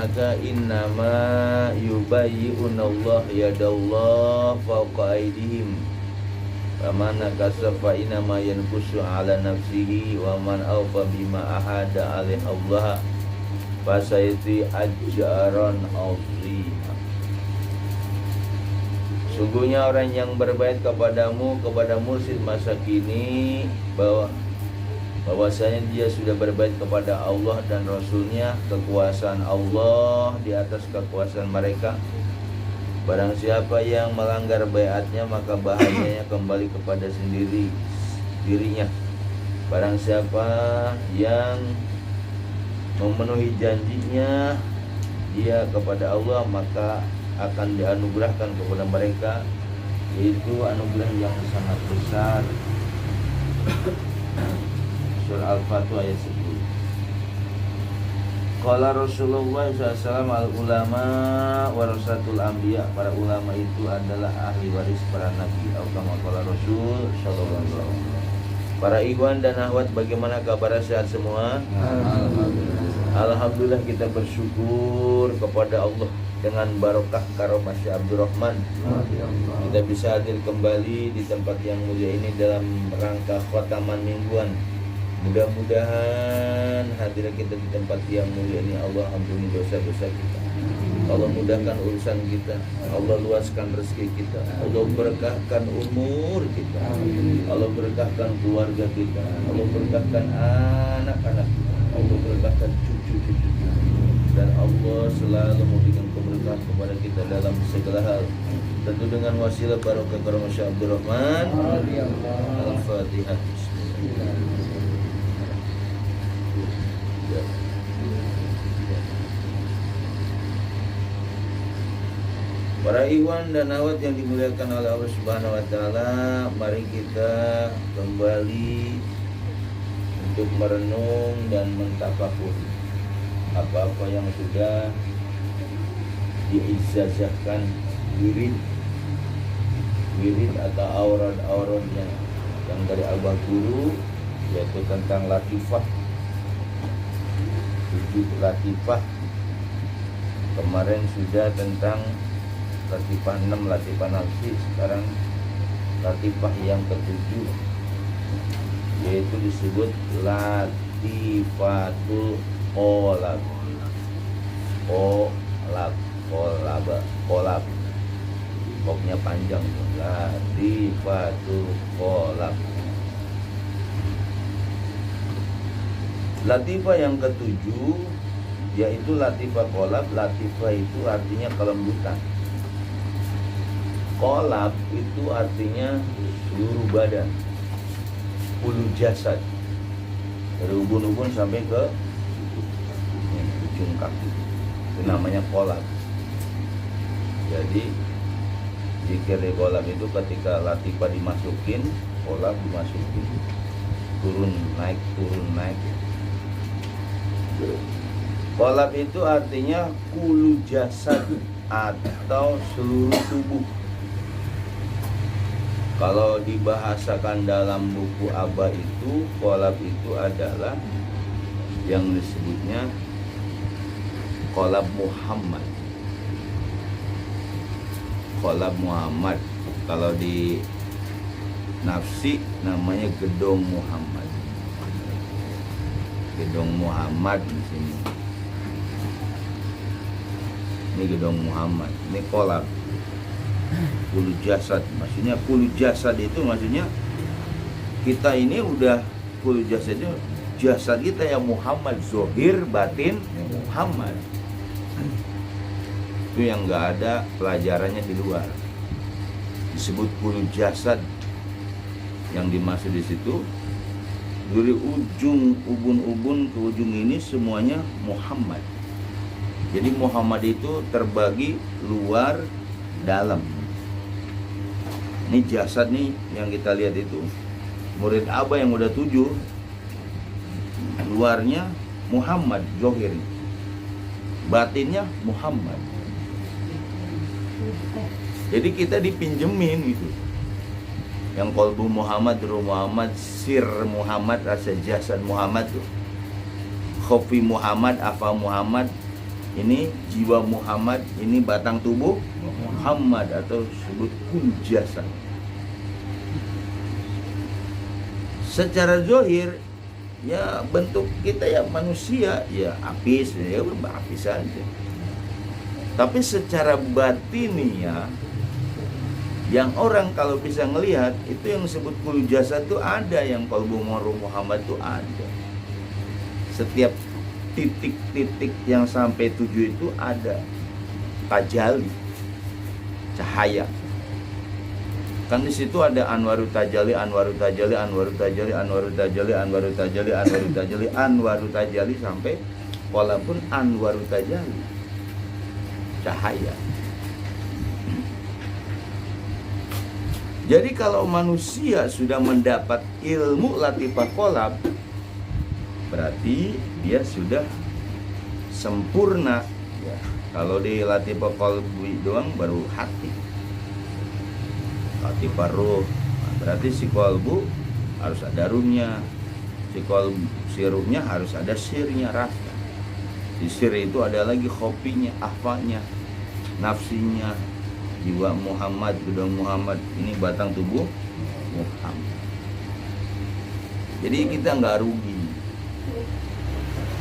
innaka innama yubayyi'unallah yadallah fawqa aydihim faman nakasa fa innama yankusu ala nafsihi wa man awfa bima ahada alaih Allah fasayati ajran azima. Sungguhnya orang yang berbait kepadamu kepada mursyid masa kini bahwasanya dia sudah berbait kepada Allah dan Rasulnya, kekuasaan Allah di atas kekuasaan mereka. Barang siapa yang melanggar baiatnya maka bahayanya kembali kepada dirinya. Barang siapa yang memenuhi janjinya dia kepada Allah maka akan dianugerahkan kepada mereka, yaitu anugerah yang sangat besar. Surah Al-Fatih ayat 10. Qala Rasulullah SAW al-ulama warasatul anbiya. Para ulama itu adalah ahli waris para nabi. Atau qala Rasul sallallahu alaihi wasallam. Para ikhwan dan akhwat, bagaimana kabar, sehat semua? Alhamdulillah, kita bersyukur kepada Allah dengan barokah karomah Syekh Abdul Rahman. Kita bisa hadir kembali di tempat yang mulia ini dalam rangka khataman mingguan. Mudah-mudahan hadir kita di tempat yang mulia ini Allah ampuni dosa-dosa kita, Allah mudahkan urusan kita, Allah luaskan rezeki kita, Allah berkahkan umur kita, Allah berkahkan keluarga kita, Allah berkahkan anak-anak kita, Allah berkahkan cucu-cucu kita, dan Allah selalu memberikan keberkahan kepada kita dalam segala hal, tentu dengan wasilah barokah karomah Syekh Abdul Rahman. Al-Fatihah. Para ikhwan dan akhwat yang dimuliakan oleh Allah Subhanahu wa taala, mari kita kembali untuk merenung dan mentafakkur apa-apa yang sudah diijazahkan wirid atau aurad yang dari Abah Guru, yaitu tentang latifah, 7 latifah. Kemarin sudah tentang latifah 6, latifah nafsi. Sekarang latifah yang ke-7, yaitu disebut latifatul qolab. Qolab pokoknya panjang, latifatul qolab. Latifah yang ke-7 yaitu latifah qolab. Latifah itu artinya kelembutan. Qolab itu artinya seluruh badan, ulu jasad, dari ubun-ubun sampai ke ujung kaki, itu namanya qolab. Jadi zikir di qolab itu ketika latifah dimasukin, qolab dimasukin, turun naik. Qolab itu artinya kulu jasad atau seluruh tubuh. Kalau dibahasakan dalam buku Abah itu, qolab itu adalah yang disebutnya qolab Muhammad. Qolab Muhammad. Kalau di nafsi namanya gedong Muhammad. Gedong Muhammad di sini. Ini gedong Muhammad. Ini qolab. Kulu jasad, maksudnya kulu jasad itu maksudnya kita ini udah kulu jasad itu jasad kita yang Muhammad, zohir batin Muhammad. Itu yang nggak ada pelajarannya di luar. Disebut kulu jasad. Yang dimaksud di situ dari ujung ubun-ubun ke ujung ini semuanya Muhammad. Jadi Muhammad itu terbagi luar dalam. Ini jasad nih yang kita lihat itu murid Abah yang udah 7, luarnya Muhammad zohir, batinnya Muhammad. Jadi kita dipinjemin gitu. Yang qalbu Muhammad, ruh Muhammad, sir Muhammad, rasa jasad Muhammad tuh. Khofi Muhammad, afa Muhammad, ini jiwa Muhammad, ini batang tubuh Muhammad, atau disebut kul jasad. Secara zahir ya bentuk kita ya manusia, ya apis, ya apis saja. Tapi secara batiniah, yang orang kalau bisa ngelihat itu yang disebut kul jasad itu ada, yang qalbu Muhammad itu ada. Setiap titik-titik yang sampai 7 itu ada tajalli, cahaya. Kan di situ ada anwaru tajalli, anwaru tajalli, anwaru tajalli, anwaru tajalli, anwaru tajalli, anwaru tajalli, anwaru tajalli, sampai walaupun anwaru tajalli, cahaya. Jadi kalau manusia sudah mendapat ilmu latifah qalb, berarti dia sudah sempurna ya. Kalau di latifah qalbi doang baru hati, latifah ruh. Nah, berarti si qalbu harus ada ruhnya, si ruhnya harus ada sirnya, rasa. Di sir itu ada lagi khofinya, ahfanya, nafsinya, jiwa Muhammad, gedung Muhammad, ini batang tubuh Muhammad. Jadi kita nggak rugi.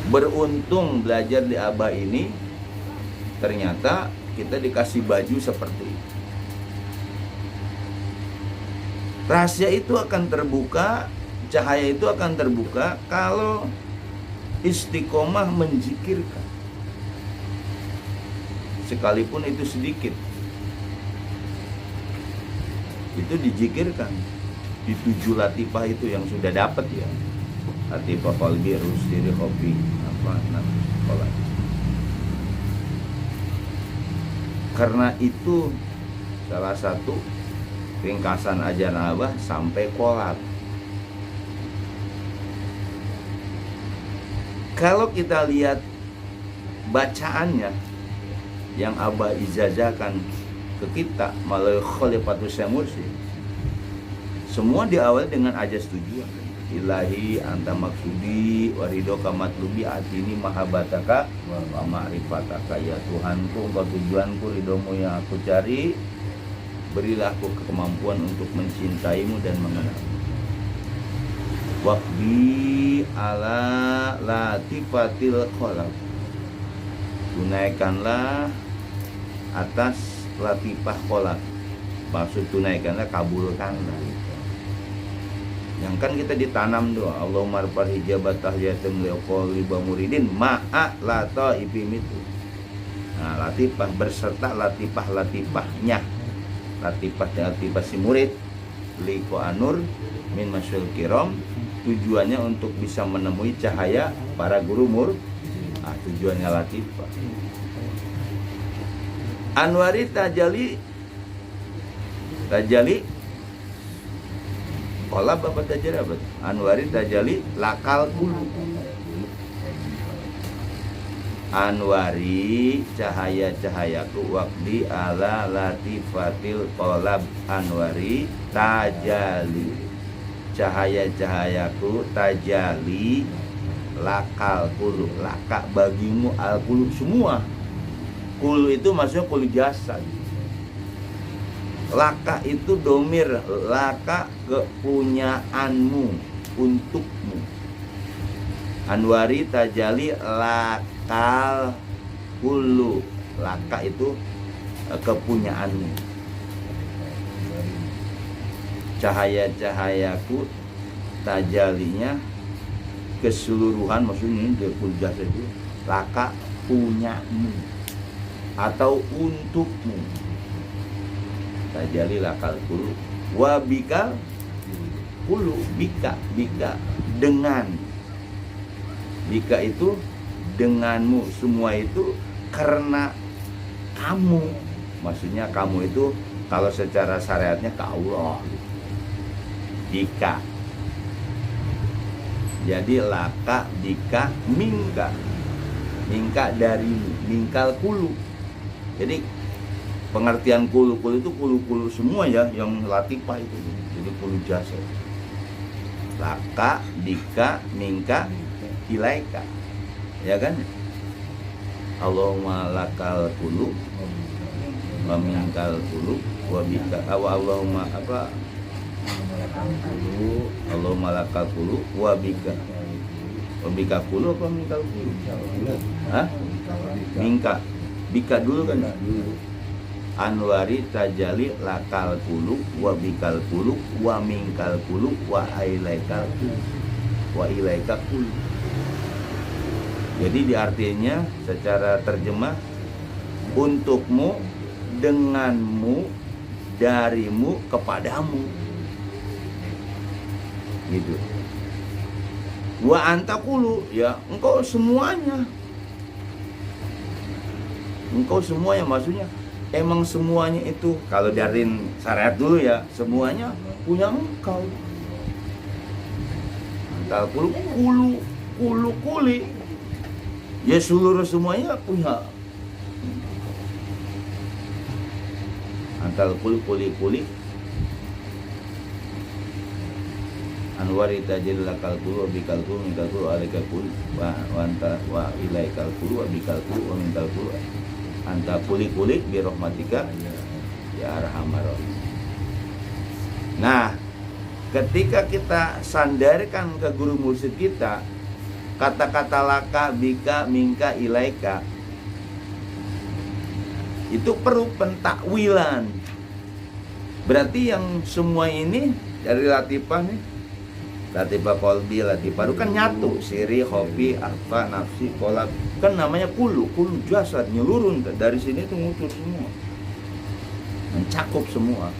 Beruntung belajar di Abah ini, ternyata kita dikasih baju seperti itu. Rahasia itu akan terbuka, cahaya itu akan terbuka kalau istiqomah menzikirkan, sekalipun itu sedikit. Itu dizikirkan di 7 latifah itu yang sudah dapat ya. Latifah qalbi, rusdiri, khofi, kolab. Karena itu salah satu ringkasan ajaran Abah sampai kolab. Kalau kita lihat bacaannya yang Abah ijazahkan ke kita melalui Khalifatus Syamursi, semua diawali dengan ajas tujuan. Ilahi anta maksudi warido kamatlubi atini mahabataka wa ma'rifataka. Ya Tuhanku, engkau tujuanku, ridhomu yang aku cari, berilah aku kemampuan untuk mencintaimu dan mengenalmu. Waqbi ala latifatil qalb, tunaikanlah atas latifah qalb. Maksud tunaikanlah, kabulkanlah. Yang kan kita ditanam doa, Allahumma rfa'al hijabat tahiyatum liqaliba muridin ma'a lata ibimitu. Nah, latifah berserta latifah-latifahnya, latifah si murid, liqo anur min masyul kiram, tujuannya untuk bisa menemui cahaya para guru nah, tujuannya latifah. Anwari tajali kolab apa tajali apa? Anwari tajali lakal kulu. Anwari cahaya-cahayaku waqdi ala latifatil kolab. Anwari tajali cahaya-cahayaku tajali lakal kulu. Laka bagimu al kulu semua. Kulu itu maksudnya kulu jasad. Laka itu domir, laka kepunyaanmu, untukmu. Anwari tajali lakal kulu. Laka itu kepunyaanmu. Cahaya-cahayaku tajalinya keseluruhan, maksudnya ini kul jasad itu laka punyamu atau untukmu. Tajali lakal kulu wabika kulu, bika dengan, bika itu denganmu, semua itu karena kamu. Maksudnya kamu itu kalau secara syariatnya ke Allah, bika. Jadi laka, bika, mingka darimu, mingkal kulu. Jadi pengertian kulu itu kulu semua ya, yang latifah itu. Jadi kulu jasa. Laka, dika, mingka, ilaika. Ya kan? Allahumma lakal kulu wa minkal kulu wa bika Allahumma apa Allahumma lakal kulu wa bika kulu apa minkal kulu? Hah? Mingka bika dulu kan? Anwari tajali lakal kulu wa bikal kulu wa minkal kulu wa ilaikal kulu wa ilaikal kulu. Jadi diartinya secara terjemah, untukmu, denganmu, darimu, kepadamu. Gitu. Wa antakulu, ya engkau semuanya. Engkau semuanya maksudnya emang semuanya itu, kalau dari syariat dulu ya, semuanya punya engkau. Antakulu, kulu kuli. Ya seluruh semuanya punya. Antal kuli Anwari tajil lakal kulu wa bikal kulu minkal kulu alaika kulu wa anta wa ilaikal kulu wa bikal kulu wa minkal kulu anta kuli bi rahmatika ya arhamar rahimin. Nah, ketika kita sandarkan ke guru mursyid kita kata-kata laka, bika, minka, ilaika, itu perlu pentakwilan. Berarti yang semua ini dari latifah nih, latifah kolbi, latifah itu kan nyatu, siri, hobi, arfa, nafsi, kolab, kan namanya kulu jasad, nyeluruh dari sini tuh ngucur semua, mencakup semua.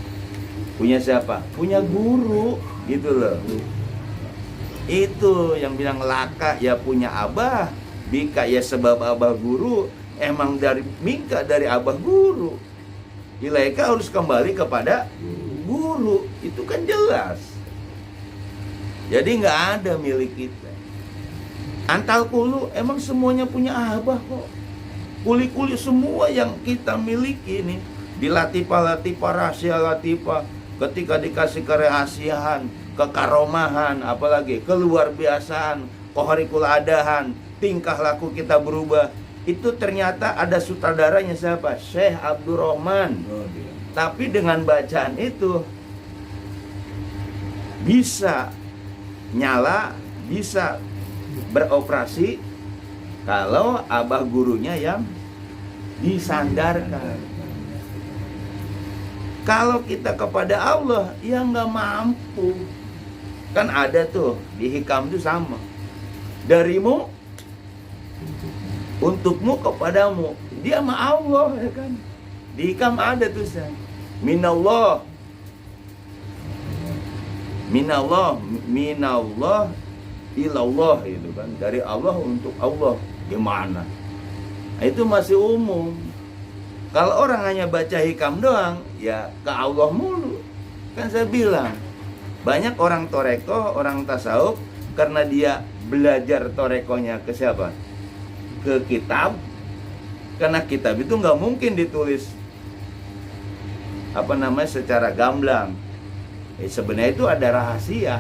Punya siapa? Punya guru, gitu loh. Itu yang bilang laka ya punya abah, bika ya sebab abah guru, emang dari mingka dari abah guru, ilaika harus kembali kepada guru, itu kan jelas. Jadi nggak ada milik kita. Antal kulu emang semuanya punya abah kok. Kuli semua yang kita miliki ini di latifah rahasia latifah, ketika dikasih kerahasiaan, kekaromahan, apalagi keluar biasaan, koharikul adahan, tingkah laku kita berubah. Itu ternyata ada sutradaranya siapa? Syekh Abdurrahman. Tapi dengan bacaan itu bisa nyala, bisa beroperasi kalau abah gurunya yang disandarkan. Kalau kita kepada Allah, ya nggak mampu. Kan ada tuh di hikam itu sama. Darimu, untukmu, kepadamu. Dia sama Allah, ya kan. Di hikam ada tuh minallah, ilallah, itu kan. Dari Allah untuk Allah. Gimana? Nah, itu masih umum. Kalau orang hanya baca hikam doang, ya ke Allah mulu. Kan saya bilang, banyak orang toreko, orang tasawuf, karena dia belajar torekonya ke siapa? Ke kitab. Karena kitab itu nggak mungkin ditulis secara gamblang. Sebenarnya itu ada rahasia.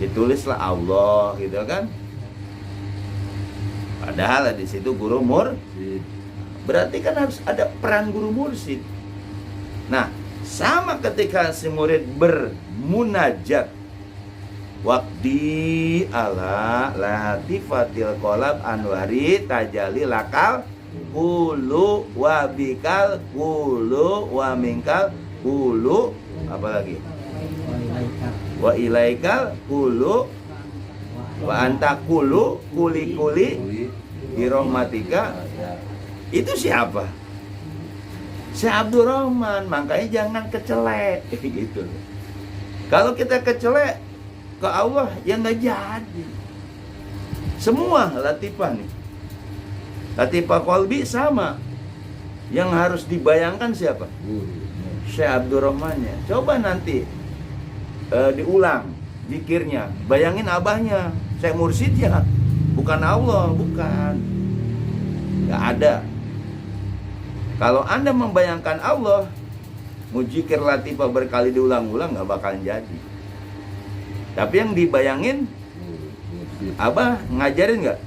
Ditulislah Allah, gitu kan? Padahal di situ guru mursyid. Berarti kan harus ada peran guru mursyid. Nah, sama ketika si murid bermunajat, waqdi ala latifatil kolab anwari tajali lakal kulu wa bikal kulu wa minkal kulu, apalagi wa ilaikal kulu wa anta kulu kuli birahmatika. Itu siapa? Syekh Abdurrahman. Makanya jangan kecelek gitu. Kalau kita kecelek ke Allah, ya nggak jadi. Semua latifah nih, latifah kolbi sama. Yang harus dibayangkan siapa? Syekh Abdurrahmannya. Coba nanti diulang zikirnya, bayangin abahnya, Syekh Mursyid ya, bukan Allah, bukan. Nggak ada. Kalau Anda membayangkan Allah, mujikir latifah berkali diulang-ulang, nggak bakalan jadi. Tapi yang dibayangin, abah ngajarin nggak?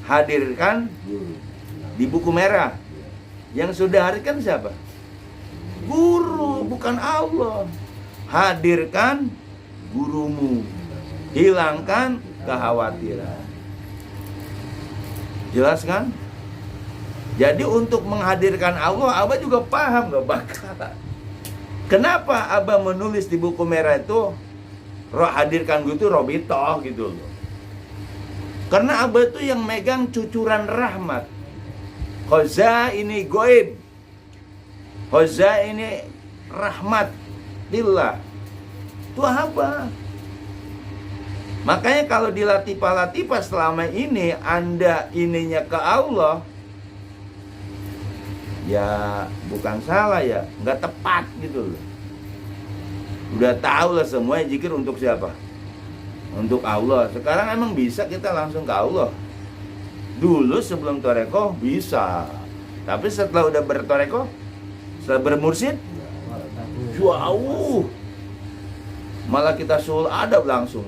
Hadirkan di buku merah. Yang sudah hadirkan siapa? Guru, bukan Allah. Hadirkan gurumu, hilangkan kekhawatiran. Jelas kan? Jadi untuk menghadirkan Allah, Abah juga paham gak bakal. Kenapa Abah menulis di buku merah itu roh hadirkan gue itu Robitoh gitu loh. Karena Abah itu yang megang cucuran rahmat. Khoza ini goib, khoza ini rahmat lillah. Itu Abah. Makanya kalau di latifah-latifah selama ini Anda ininya ke Allah, ya bukan salah ya, nggak tepat gitu loh. Udah tahu lah semuanya zikir untuk siapa? Untuk Allah. Sekarang emang bisa kita langsung ke Allah. Dulu sebelum toreko bisa, tapi setelah udah bertoreko, setelah bermursyid, jauh. Malah kita sul adab langsung.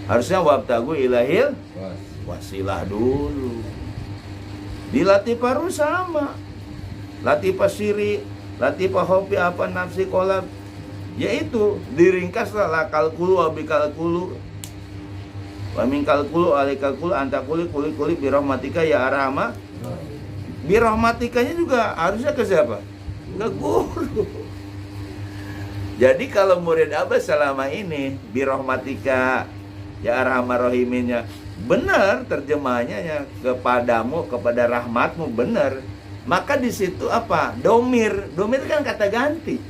Harusnya wabtagu ilahil wasilah dulu. Di latifah ruh sama, latifah siri, latifah hobi apa nafsi kolab, yaitu diringkaslah lakal kulu abikal kulu wa min kalkulu alikal kulu antakuli kuli kuli birahmatika ya arhama. Birahmatikanya juga harusnya ke siapa? Ke guru. Jadi kalau murid Abah selama ini birahmatika ya arhamar rahiminnya benar, terjemahannya ya kepadamu, kepada rahmatmu, benar. Maka di situ apa? Domir. Domir kan kata ganti.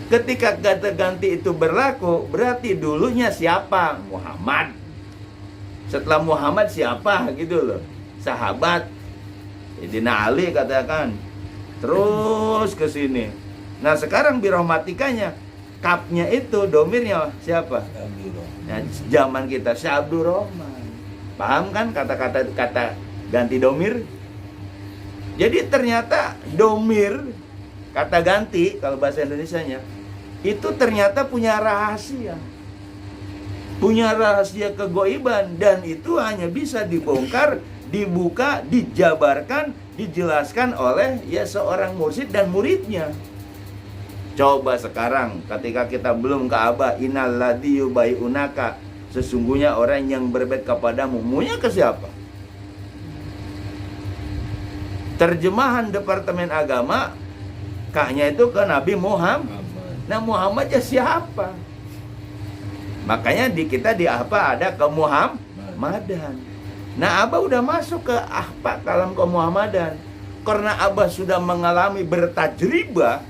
Ketika kata ganti itu berlaku, berarti dulunya siapa? Muhammad. Setelah Muhammad siapa? Gitu loh. Sahabat. Sayyidina Ali katakan. Terus ke sini. Nah, sekarang birahmatikanya, kapnya itu domirnya siapa? Nah, zaman kita Syekh Abdul Rahman. Paham kan kata-kata ganti domir? Jadi ternyata domir, kata ganti kalau bahasa Indonesianya, itu ternyata punya rahasia. Punya rahasia kegoiban. Dan itu hanya bisa dibongkar, dibuka, dijabarkan, dijelaskan oleh ya seorang mursyid dan muridnya. Coba sekarang ketika kita belum ke Abah, innal ladzi yubai'unaka, sesungguhnya orang yang berbait kepadamu, munya ke siapa? Terjemahan Departemen Agama, kaknya itu ke Nabi Muhammad. Nah, Muhammadnya siapa? Makanya di kita di apa ada ke Muhammadan. Nah, Abah udah masuk ke ahpa kalam ke Muhammadan. Karena Abah sudah mengalami bertajribah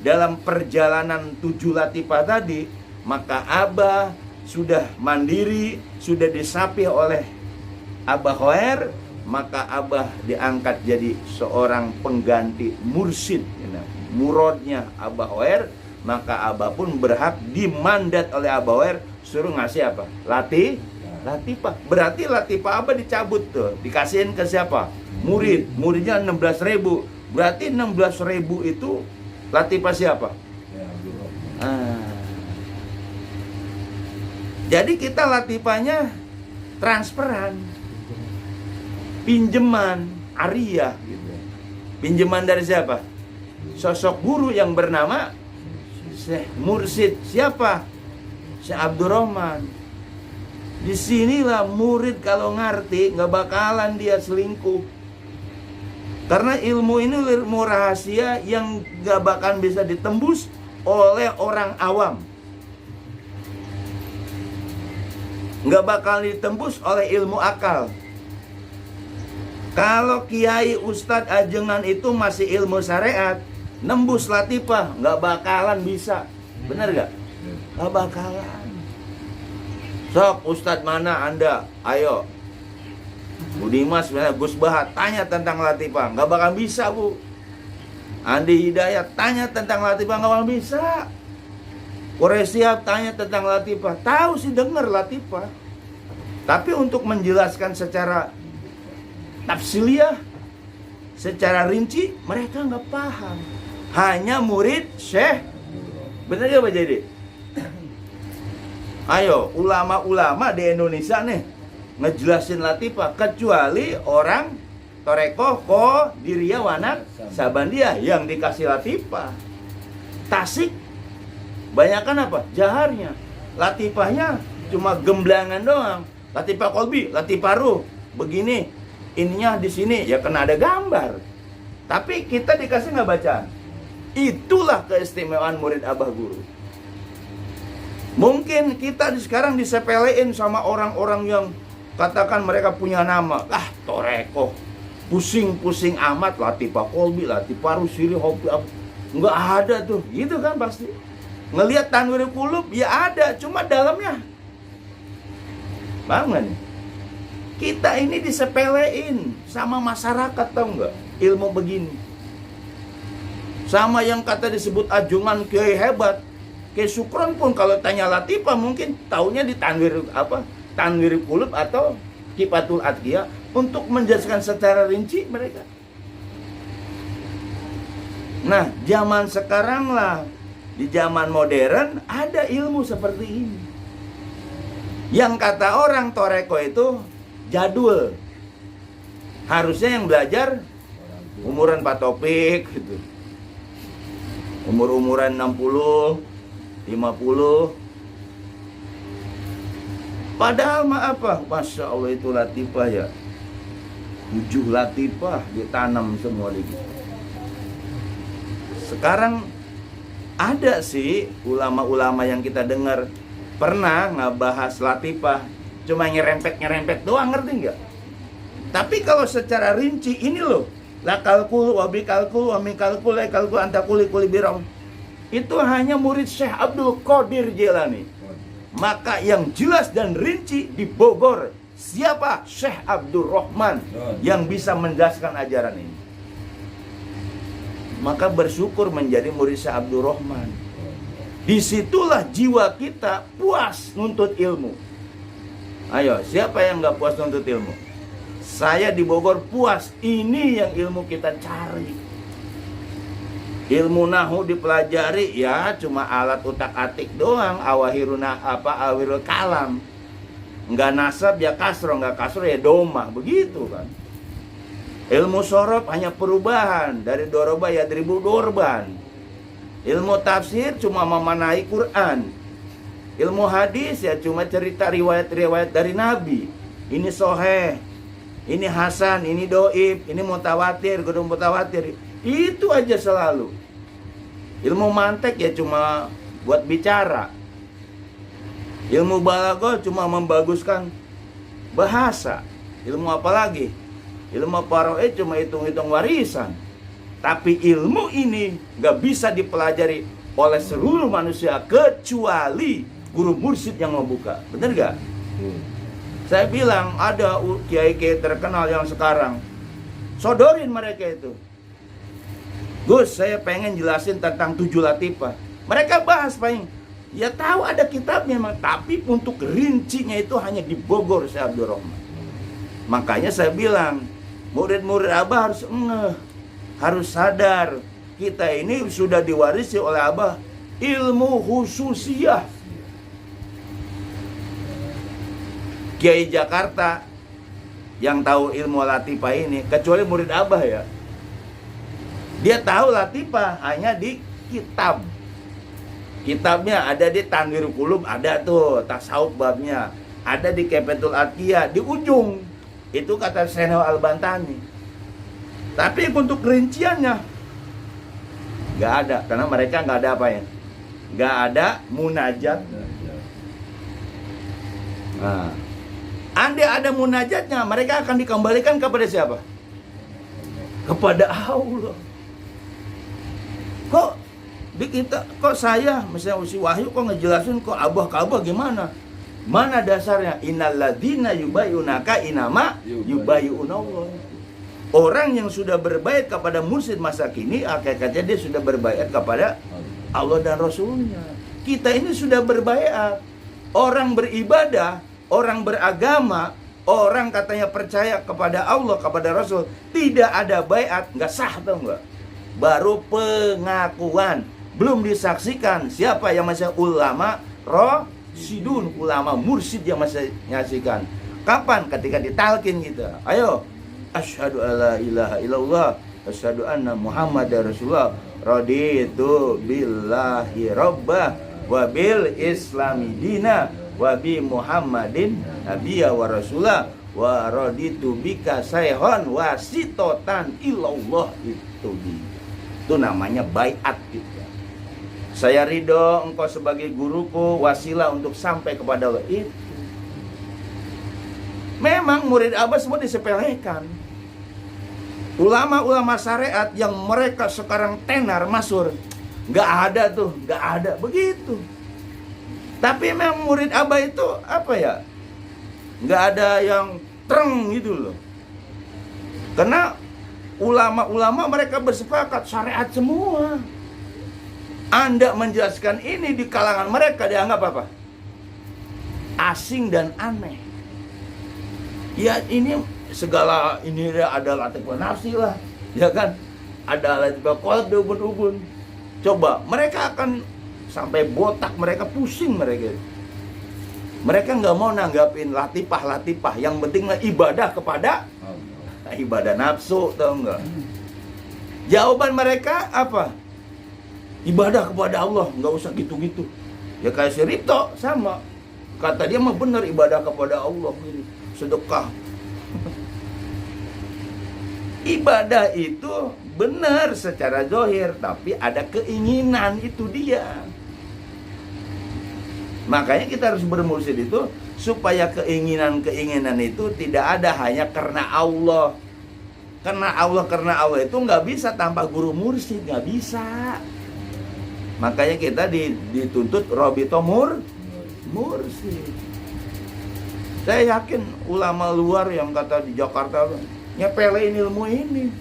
dalam perjalanan 7 latifah tadi, maka Abah sudah mandiri, sudah disapih oleh Abah Khair, maka Abah diangkat jadi seorang pengganti mursyid. Murodnya Abah Khair, maka Abah pun berhak dimandat oleh Abah Khair suruh ngasih apa? Latifah. Berarti latifah Abah dicabut tuh, dikasihin ke siapa? Murid. Muridnya 16.000. Berarti 16.000 itu latifah siapa? Jadi kita latifahnya transferan, pinjaman, ariyah gitu. Pinjaman dari siapa? Sosok guru yang bernama Syekh Mursyid. Siapa? Syekh Abdul Rahman. Disinilah murid kalau ngerti nggak bakalan dia selingkuh. Karena ilmu ini ilmu rahasia yang nggak bakalan bisa ditembus oleh orang awam. Nggak bakalan ditembus oleh ilmu akal. Kalau kiai ustadz ajengan itu masih ilmu syariat, nembus latifah nggak bakalan bisa. Benar nggak? Nggak bakalan. Sok ustadz mana anda? Ayo Bu Dimas, Gus Bahat, tanya tentang latifah, nggak bakal bisa Bu. Andi Hidayat, tanya tentang latifah, nggak bakal bisa. Koresiap, tanya tentang latifah, tahu sih dengar latifah, tapi untuk menjelaskan secara tafsiliyah, secara rinci, mereka nggak paham. Hanya murid Syekh. Bener gak Pak Jadi? Ayo, ulama-ulama di Indonesia nih, ngejelasin latifah kecuali orang Torekoh Qadiriyah Wanak Sabandia yang dikasih latifah. Tasik banyakan apa? Jaharnya. Latifahnya cuma gemblangan doang. Latifah kolbi, latifah ruh. Begini, ininya di sini ya kena ada gambar. Tapi kita dikasih nggak bacaan. Itulah keistimewaan murid Abah Guru. Mungkin kita sekarang disepelein sama orang-orang yang katakan mereka punya nama. Torekoh. Pusing-pusing amat latifah kolbi, latifah ruh, siri, hobi. Nggak ada tuh. Gitu kan pasti. Ngelihat Tanwirul Qulub ya ada, cuma dalamnya. Paham gak nih? Kita ini disepelein sama masyarakat, tau nggak? Ilmu begini. Sama yang kata disebut ajungan kiai hebat. Kiai Sukron pun kalau tanya latifah mungkin taunya di Tanwirul Qulub atau Kifatul Atqiyah untuk menjelaskan secara rinci mereka. Nah, zaman sekarang lah, di zaman modern ada ilmu seperti ini. Yang kata orang Toreko itu jadul. Harusnya yang belajar umuran Pak Topik gitu. Umur-umuran 60, 50. Padahal apa? Masya Allah itu latifah ya. 7 latifah ditanam semua di kita. Sekarang ada sih ulama-ulama yang kita dengar pernah ngebahas latifah, cuma nyerempet doang, ngerti nggak? Tapi kalau secara rinci ini loh, lakalkul, wabikalkul, wamikalkul, ekalkul, antakuli, kulibirong, itu hanya murid Syekh Abdul Qadir Jilani. Maka yang jelas dan rinci di Bogor, siapa? Syekh Abdul Rahman yang bisa menjelaskan ajaran ini. Maka bersyukur menjadi murid Syekh Abdul Rahman. Disitulah jiwa kita puas nuntut ilmu. Ayo, siapa yang gak puas nuntut ilmu? Saya di Bogor puas. Ini yang ilmu kita cari. Ilmu nahu dipelajari ya cuma alat utak-atik doang. Awahirul kalam. Nggak nasab ya kasro, nggak kasro ya doma. Begitu kan. Ilmu sorof hanya perubahan dari doroba ya dribu dorban. Ilmu tafsir cuma memanai Quran. Ilmu hadis ya cuma cerita riwayat-riwayat dari Nabi. Ini soheh, ini hasan, ini doib, ini mutawatir, gedung mutawatir. Itu aja selalu. Ilmu mantek ya cuma buat bicara. Ilmu balaghah cuma membaguskan bahasa. Ilmu apa lagi? Ilmu paroe cuma hitung-hitung warisan. Tapi ilmu ini gak bisa dipelajari oleh seluruh manusia kecuali guru mursyid yang membuka. Bener gak? Saya bilang ada kiai-kiai terkenal yang sekarang sodorin mereka itu. Gus, saya pengen jelasin tentang 7 latifah. Mereka bahas paling ya tahu ada kitabnya memang, tapi untuk rincinya itu hanya di Bogor Syekh Abdul Rahman. Makanya saya bilang murid-murid Abah harus harus sadar kita ini sudah diwarisi oleh Abah ilmu khususiyah. Kiai Jakarta yang tahu ilmu latifah ini kecuali murid Abah ya, dia tahu latifah hanya di kitab. Kitabnya ada di Tanwirul Qulub, ada tuh tasawuf babnya, ada di Kifatul Atqiyah di ujung. Itu kata Senau Al-Bantani. Tapi untuk rinciannya nggak ada, karena mereka nggak ada apa ya, nggak ada munajat. Nah, andai ada munajatnya, mereka akan dikembalikan kepada siapa? Kepada Allah. Kok di kita, kok saya misalnya si Wahyu kok ngejelasin kok Abah ke Abah gimana? Mana dasarnya? Innalladzina yubayyunaka inama yubayyunallah. Orang yang sudah berbaiat kepada mursyid masa kini, hakikatnya dia sudah berbaiat kepada Allah dan Rasulnya. Kita ini sudah berbaiat. Orang beribadah, orang beragama, orang katanya percaya kepada Allah, kepada Rasul, tidak ada baiat, nggak sah, tau nggak? Baru pengakuan, belum disaksikan. Siapa yang masih ulama rasyidun, ulama mursyid yang masih nyaksikan. Kapan? Ketika ditalkin kita. Ayo, asyhadu alla ilaha illallah, asyhadu anna Muhammadar Rasulullah, raditu billahi rabbah wa bil islami dina wa bi Muhammadin nabiyya wa rasulah wa raditu bika sayhon wasitotan ilallah. Itu namanya baiat gitu. Saya ridho engkau sebagai guruku, wasilah untuk sampai kepada Allah. Itu memang murid Abah semua disepelekan. Ulama-ulama syariat yang mereka sekarang tenar masyhur, nggak ada tuh, nggak ada begitu. Tapi memang murid Abah itu apa ya, nggak ada yang tereng gitu loh. Karena ulama-ulama mereka bersepakat syariat semua. Anda menjelaskan ini di kalangan mereka dianggap apa? Asing dan aneh. Ya ini segala ini ada latifah nafsi lah, ya kan? Ada latifah qalb ubun-ubun. Coba mereka akan sampai botak, mereka pusing mereka. Mereka nggak mau nanggapin latifah-latifah. Yang penting ibadah kepada ibadah nafsu, tau nggak? Jawaban mereka apa? Ibadah kepada Allah, nggak usah gitu-gitu. Ya kayak si Ripto sama, kata dia mah bener ibadah kepada Allah ini, sedekah. Ibadah itu benar secara zahir, tapi ada keinginan, itu dia. Makanya kita harus bermursyid itu supaya keinginan-keinginan itu tidak ada hanya karena Allah. Karena Allah itu nggak bisa tanpa guru mursyid, nggak bisa. Makanya kita dituntut Robito mursyid. Saya yakin ulama luar yang kata di Jakarta nyepelein ilmu ini.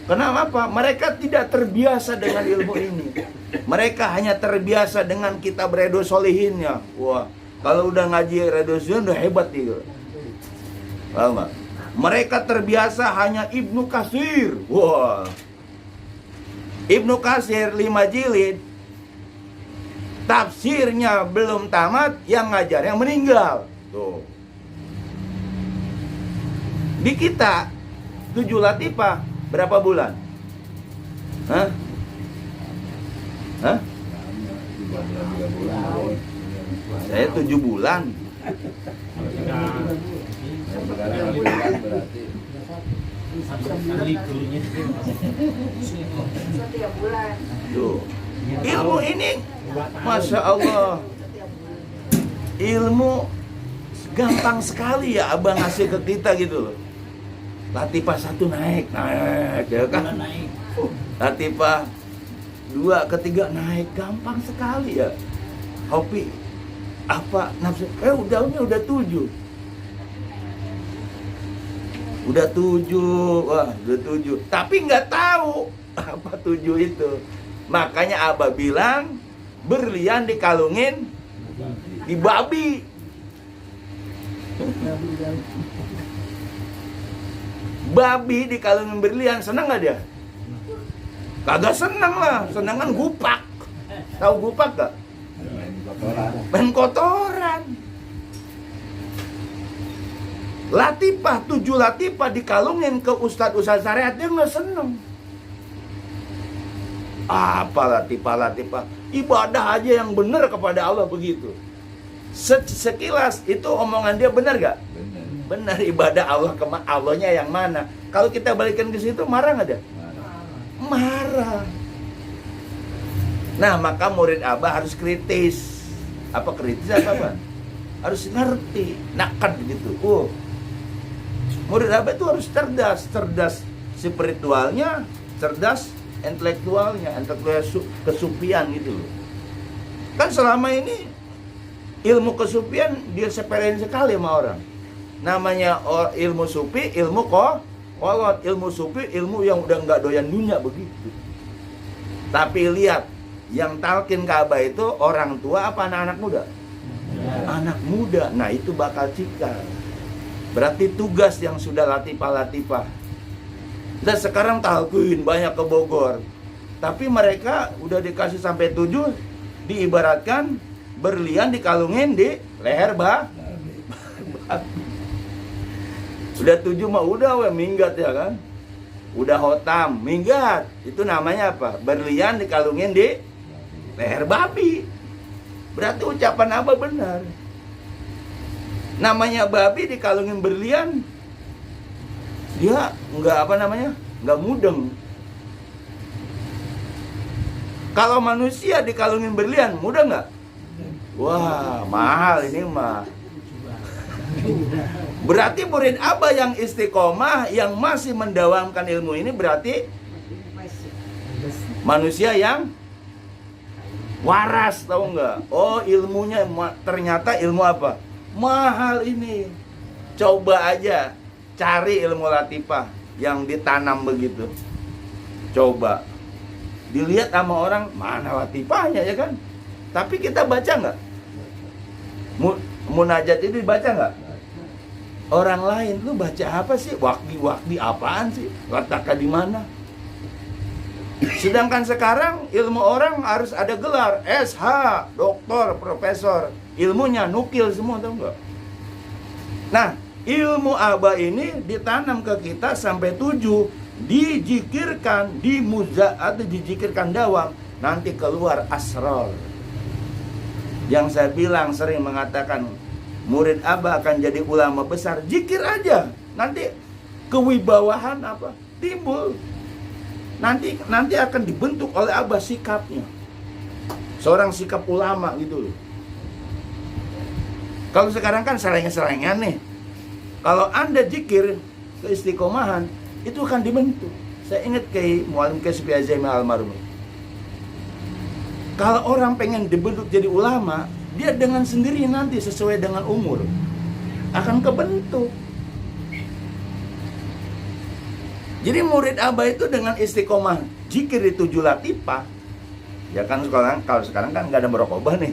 Kenapa? Mereka tidak terbiasa dengan ilmu ini. Mereka hanya terbiasa dengan kitab Riyadhus Shalihinnya. Wah, kalau udah ngaji Riyadhus Shalihin udah hebat gitu. Paham nggak? Mereka terbiasa hanya Ibnu Katsir. Wah, Ibnu Katsir 5 jilid, tafsirnya belum tamat, yang ngajarnya meninggal. Tuh. Di kita 7 latifah berapa bulan? Hah? Saya 7 bulan. Setiap bulan. Tuh. Ilmu ini, Masya Allah, ilmu gampang sekali ya Abang ngasih ke kita gitu loh. Latifah 1 naik, ya kan? Latifah 2, ketiga naik, gampang sekali ya. Hobi apa nafsu? Udah 7. Udah 7, wah udah 7. Tapi nggak tahu apa 7 itu. Makanya Abah bilang berlian dikalungin di babi. Babi dikalungin berlian, senang nggak dia? Kagak senang lah, senangan gupak. Tahu gupak gak? Main kotoran. Latifah 7 latifah dikalungin ke ustadz syariat, dia nggak seneng. Apa latifah? Ibadah aja yang benar kepada Allah begitu. Sekilas itu omongan dia benar gak? Benar, ibadah Allah ke Allahnya yang mana? Kalau kita balikan ke situ marah nggak dia? Marah. Nah, maka murid Abah harus kritis. Apa kritis apa? Harus ngerti, nakad gitu. Murid Abah itu harus cerdas spiritualnya, cerdas intelektualnya, kesupian gitu loh. Kan selama ini ilmu kesupian dia sepelein sekali sama orang. Namanya ilmu sufi, ilmu kolot, ilmu sufi, ilmu yang udah nggak doyan dunia begitu. Tapi lihat, yang talkin Ka'bah itu orang tua apa anak-anak muda? Anak muda. Nah itu bakal cikal. Berarti tugas yang sudah latifah. Dan sekarang talkin banyak ke Bogor. Tapi mereka udah dikasih sampai 7, diibaratkan berlian dikalungin di leher Udah 7 mah udah we minggat ya kan. Udah hotam, minggat. Itu namanya apa? Berlian dikalungin di leher babi. Berarti ucapan Abah benar. Namanya babi dikalungin berlian, dia nggak mudeng. Kalau manusia dikalungin berlian, mudeng nggak? Wah, mahal ini mah. Berarti murid Abah yang istiqomah, yang masih mendawamkan ilmu ini berarti manusia yang waras, tahu nggak? Oh, ilmunya ternyata ilmu apa? Mahal ini. Coba aja cari ilmu latifah yang ditanam begitu. Coba dilihat sama orang, mana latifahnya ya kan? Tapi kita baca nggak? Munajat itu dibaca nggak? Orang lain, lu baca apa sih? Wakdi apaan sih? Letaknya di mana? Sedangkan sekarang ilmu orang harus ada gelar SH, doktor, profesor. Ilmunya nukil semua, tahu nggak? Nah, ilmu Abah ini ditanam ke kita sampai 7, dijikirkan, atau dijikirkan dawam, nanti keluar asrar. Yang saya bilang sering mengatakan, murid Abah akan jadi ulama besar, zikir aja. Nanti kewibawahan apa? Timbul. Nanti akan dibentuk oleh Abah sikapnya. Seorang sikap ulama gitu loh. Kalau sekarang kan selengan nih. Kalau Anda zikir keistiqomahan, itu akan dibentuk. Saya ingat kayak Muallim Kasbi Azami almarhum. Kalau orang pengen dibentuk jadi ulama, dia dengan sendiri nanti sesuai dengan umur akan kebentuk. Jadi murid Abah itu dengan istiqomah zikir di 7 latifah. Ya kan kalau sekarang kan nggak ada merokobah nih.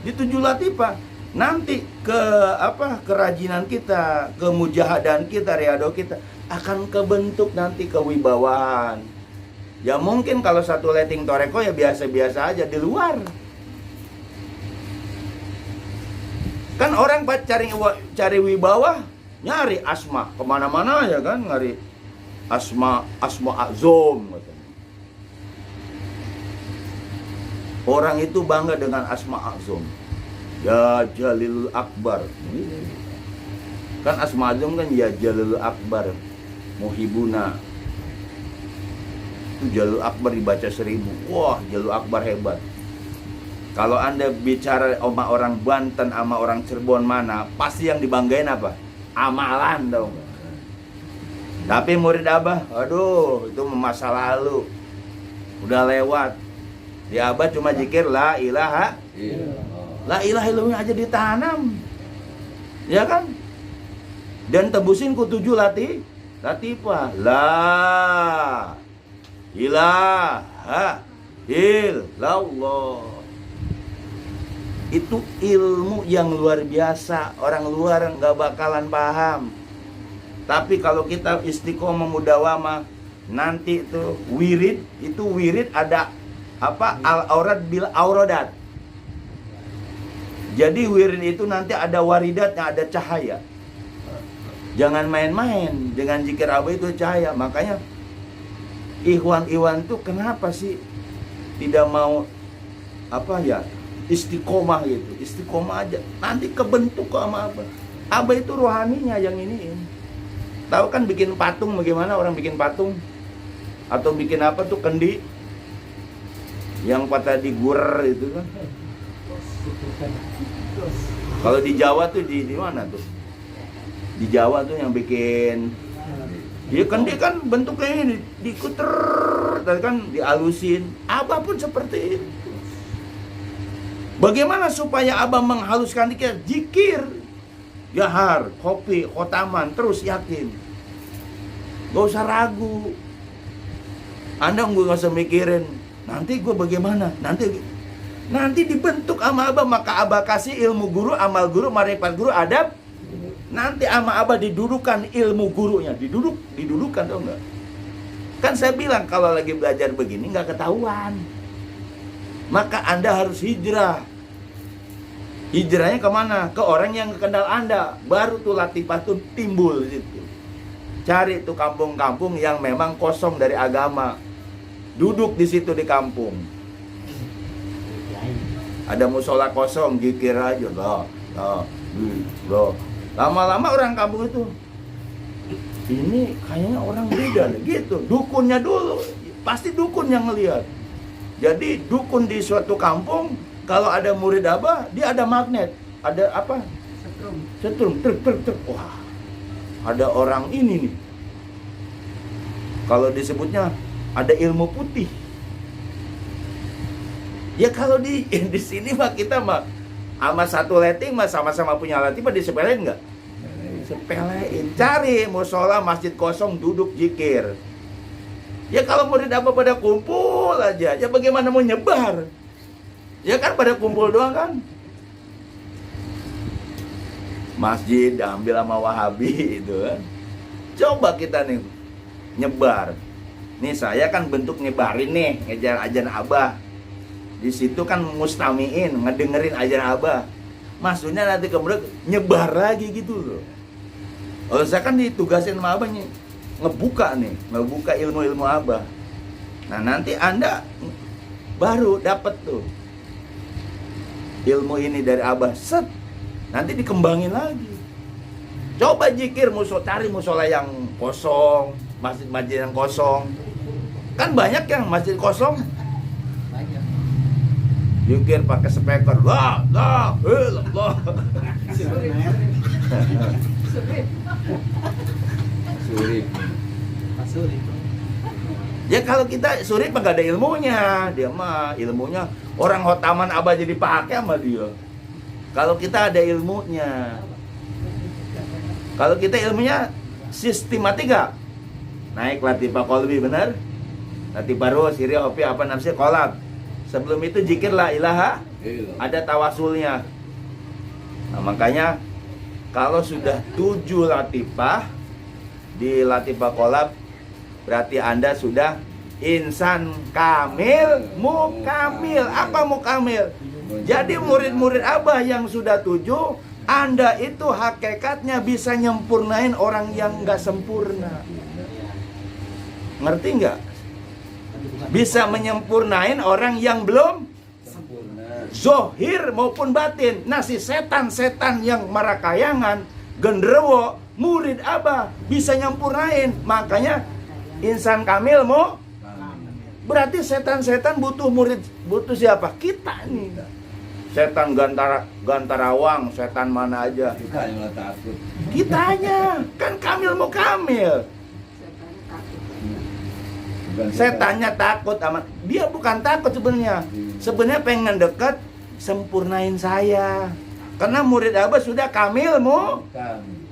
Di 7 latifah nanti kerajinan kita, kemujahadan kita, riado kita akan kebentuk nanti kewibawaan. Ya mungkin kalau satu letting toreko ya biasa-biasa aja di luar. Kan orang cari wibawa, nyari asma kemana-mana ya kan, nyari asma azom. Orang itu bangga dengan asma azom. Ya Jalilul Akbar. Kan asma azom kan ya Jalilul Akbar, Muhibuna. Itu Jalilul Akbar dibaca 1000. Wah, Jalilul Akbar hebat. Kalau Anda bicara sama orang Banten, sama orang Cirebon mana, pasti yang dibanggain apa? Amalan dong. Tapi murid Abah, aduh, itu masa lalu. Udah lewat. Di Abah cuma zikir la ilaha illallah aja ditanam. Ya kan? Dan tebusin ku 7 latifah. La ilaha illallah. Itu ilmu yang luar biasa. Orang luar nggak bakalan paham. Tapi kalau kita istiqomah mudawamah, nanti itu wirid ada apa? Al-aurad bil auradat. Jadi wirid itu nanti ada waridatnya, ada cahaya. Jangan main-main dengan zikir Abah itu cahaya. Makanya Ikhwan tuh kenapa sih tidak mau istiqomah gitu. Istiqomah aja, nanti kebentuk kok sama Abah. Abah itu rohaninya yang iniin. Tahu kan bikin patung bagaimana orang bikin patung? Atau bikin apa tuh kendi yang patah digur itu kan. Kalau di Jawa tuh di mana tuh? Di Jawa tuh yang bikin ya kendi kan bentuknya ini dikuter, tadi kan dihalusin. Abah pun seperti itu. Bagaimana supaya Abah menghaluskan dikit? Zikir, jahar, kopi, khotaman, terus yakin. Gak usah ragu. Anda gak usah mikirin nanti gue bagaimana, nanti dibentuk sama Abah. Maka Abah kasih ilmu guru, amal guru, marifat guru, adab. Nanti sama Abah didudukan ilmu gurunya, didudukan, tau nggak? Kan saya bilang kalau lagi belajar begini nggak ketahuan. Maka Anda harus hijrah. Hijrahnya kemana? Ke orang yang kenal Anda. Baru tuh latifah tuh timbul di situ. Cari tuh kampung-kampung yang memang kosong dari agama. Duduk di situ di kampung. Ada musola kosong, zikir aja lah. Lama-lama orang kampung itu, ini kayaknya orang beda nih, gitu. Dukunnya dulu, pasti dukun yang ngelihat. Jadi dukun di suatu kampung, kalau ada murid Abah, dia ada magnet, ada apa? Setrum, truk. Wah, ada orang ini nih. Kalau disebutnya ada ilmu putih. Ya kalau di sini mah kita mah sama satu letting mah sama-sama punya latifah, disepelein nggak? Sepelein. Cari musola masjid kosong, duduk zikir. Ya kalau murid Abah pada kumpul aja, ya bagaimana mau nyebar? Ya kan pada kumpul doang kan? Masjid ambil sama Wahabi itu kan. Coba kita nih nyebar. Nih saya kan bentuk nyebarin nih, ngejar ajan Abah. Di situ kan mustamiin, ngedengerin ajan Abah. Maksudnya nanti kemudian nyebar lagi gitu loh. Kalau saya kan ditugasin sama Abah nih, ngebuka ilmu-ilmu Abah. Nah nanti Anda baru dapat tuh ilmu ini dari Abah, set, nanti dikembangin lagi. Coba zikir cari musola yang kosong, masjid-masjid yang kosong. Kan banyak yang masjid kosong. Zikir pakai speaker, la ilallah. Surip. Ya kalau kita surip nggak ada ilmunya, dia mah ilmunya orang hotaman Abah jadi pakai sama dia. Kalau kita ada ilmunya, kalau kita ilmunya sistematika, naik latifah qalbi benar, latifah ruh, siri, hopi, apa nafsi, kolab. Sebelum itu zikir la ilaha, ada tawasulnya. Nah makanya kalau sudah 7 latifah di latifah kolab, berarti Anda sudah insan kamil, mukamil. Apa mukamil? Jadi murid-murid Abah yang sudah 7, Anda itu hakikatnya bisa nyempurnain orang yang nggak sempurna. Ngerti nggak? Bisa menyempurnain orang yang belum zohir maupun batin. Nah si setan-setan yang marakayangan, genderuwo, murid Abah bisa nyempurnain. Makanya insan kamil mau, berarti setan-setan butuh murid, butuh siapa? Kita nih. Setan gantarawang, setan mana aja. Kita yang takut. Kitanya kan kamil mau kamil. Setannya takut sama dia, bukan takut sebenarnya. Sebenarnya pengen dekat, sempurnain saya. Karena murid Abah sudah kamil mau.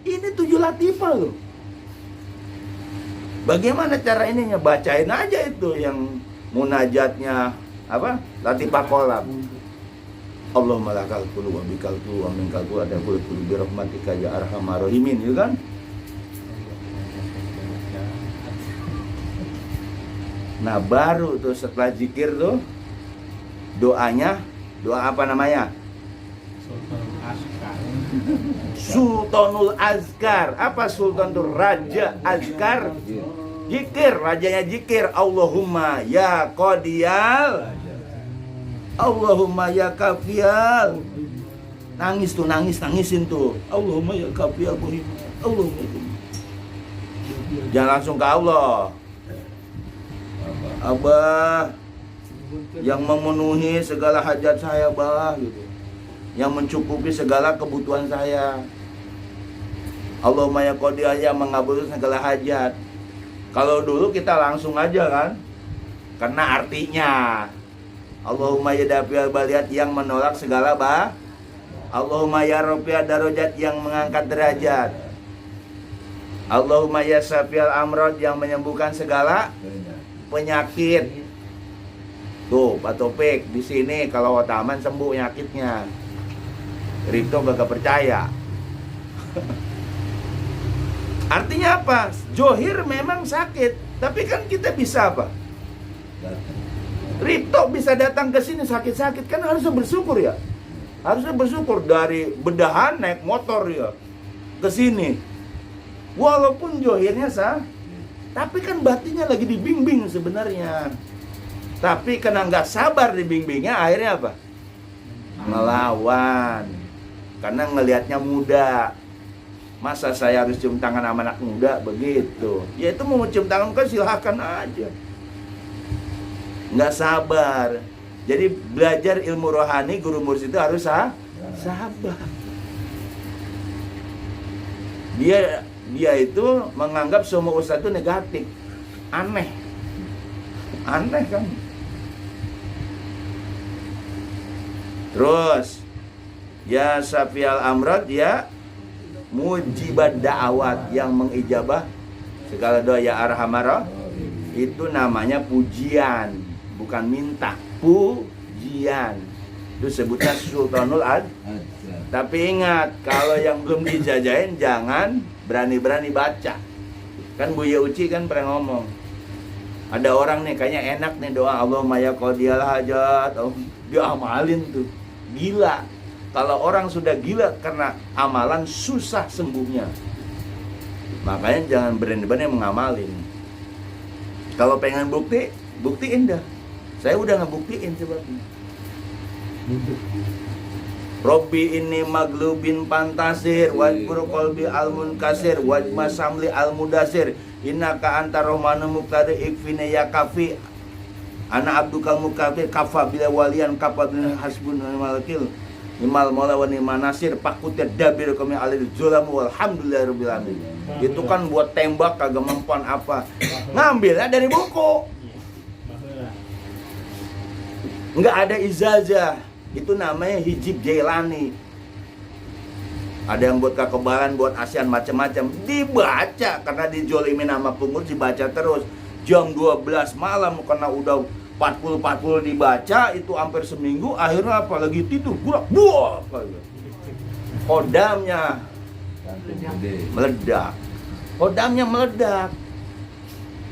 Ini 7 latifah loh. Bagaimana cara ininya? Bacain aja itu yang munajatnya apa? Latifah kolab. Allahumma lakal qulu wa bikal qulu wa minkal qulu ada qulu bi rahmatika ya arhamar rahimin, gitu kan? Nah baru tuh setelah zikir tuh doanya, doa apa namanya? Sultanul Azkar. Apa Sultan itu? Raja Azkar. Zikir, rajanya zikir. Allahumma ya qadiyal, Allahumma ya kafiyal. Nangis tuh, nangisin tuh. Allahumma ya kafiyal, Allahumma. Jangan langsung ke Allah. Abah yang memenuhi segala hajat saya, Bah, gitu. Yang mencukupi segala kebutuhan saya. Allahumma ya qadiyal, yang mengabulkan segala hajat. Kalau dulu kita langsung aja kan, karena artinya Allahumma ya dafiyal baliyat, yang menolak segala Allahumma ya rafi'ad darajat, yang mengangkat derajat. Allahumma ya syafiyal amrad, yang menyembuhkan segala penyakit. Tuh Pak Topik di sini kalau Otaman sembuh penyakitnya. Rito gak percaya. Artinya apa? Johir memang sakit, tapi kan kita bisa apa? Rito bisa datang ke sini sakit-sakit, kan harus bersyukur ya. Harusnya bersyukur dari bedahan naik motor ya ke sini. Walaupun johirnya sah, tapi kan batinnya lagi dibimbing sebenarnya. Tapi karena nggak sabar dibimbingnya, akhirnya apa? Ngelawan. Karena ngelihatnya muda. Masa saya harus cium tangan sama anak muda begitu? Ya itu mau cium tangan kan silahkan aja. Nggak sabar. Jadi belajar ilmu rohani, guru mursyid itu harus sabar. Dia itu menganggap semua ustadz itu negatif. Aneh kan. Terus ya Syafi'al amrad, ya mujibad da'awat, yang mengijabah segala doa, ya arhamar. Itu namanya pujian, bukan minta. Pujian itu sebutnya sultanul ad. Tapi ingat, kalau yang belum dijajahin jangan berani-berani baca. Kan Buya Uci kan pernah ngomong, ada orang nih kayaknya enak nih doa Allahumma ya qadiyal hajat, dia amalin tuh. Gila. Kalau orang sudah gila karena amalan, susah sembuhnya. Makanya jangan berani-berani mengamalin. Kalau pengen bukti, buktiin dah. Saya udah ngebuktiin sebabnya. Robbi ini maglubin pantasir, wajbur qalbi al-munkasir, wajma samli al-mudasir, innaka anta rohmanu muqtadi ikfine ya kafi, ana abdukal mukafir, kafa bila walian, kafa bila hasbun malakil, nimal mola wa niman nasir, pakutnya dabir kami alil zulamu walhamdulillahirabbil alamin. Itu kan buat tembak kagak mempan apa. Ngambilnya dari buku. Enggak ada ijazah. Itu namanya hijib Jailani. Ada yang buat kekebalan, buat ASEAN macam-macam. Dibaca karena dijolimin sama pengurus, dibaca terus. Jam 12 malam karena udah 40 dibaca, itu hampir seminggu. Akhirnya apa? Lagi tidur, burak, buah. Kodamnya meledak. Kodamnya meledak.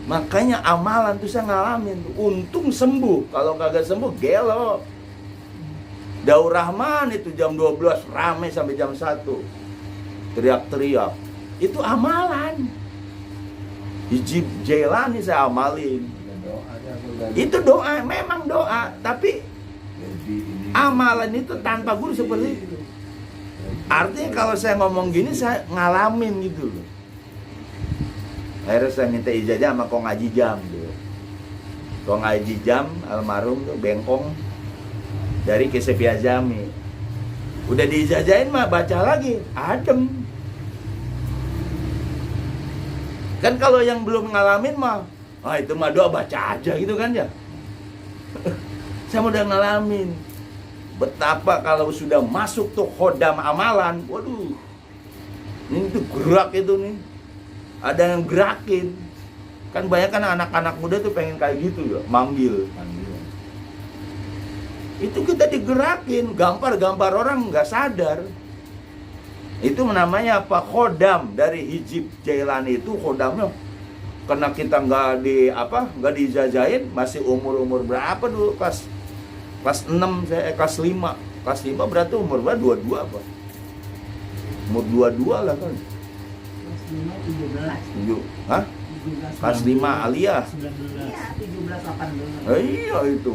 Makanya amalan tuh saya ngalamin. Untung sembuh. Kalau kagak sembuh, gelo. Daur Rahman itu jam 12 rame sampai jam 1. Teriak-teriak. Itu amalan. Hijib Jailani saya amalin. Itu doa, memang doa. Tapi amalan itu tanpa guru seperti itu. Artinya kalau saya ngomong gini, saya ngalamin gitu loh. Akhirnya saya minta ijazah sama Kong Haji Jam gitu. Kong Haji Jam almarhum tuh bengkong dari Kesep Azami. Udah diijazahin mah baca lagi, adem. Kan kalau yang belum ngalamin mah, itu mah doa baca aja gitu kan ya. Saya udah ngalamin. Betapa kalau sudah masuk tuh khodam amalan, waduh. Ini tuh gerak itu nih. Ada yang gerakin. Kan banyak kan anak-anak muda tuh pengen kayak gitu ya, manggil. Itu kita digerakin, gampar-gampar orang nggak sadar. Itu namanya apa? Khodam dari Hijib Jailani itu khodamnya. Karena kita nggak dijajahin, masih umur berapa dulu, kelas 6 saya kelas 5. Kelas 5 berarti umur berapa? 22 apa? Umur 22 lah kan. Kelas 5 17. Hah? Kelas 5 Alia. 19. Iya, 17 18. Iya itu.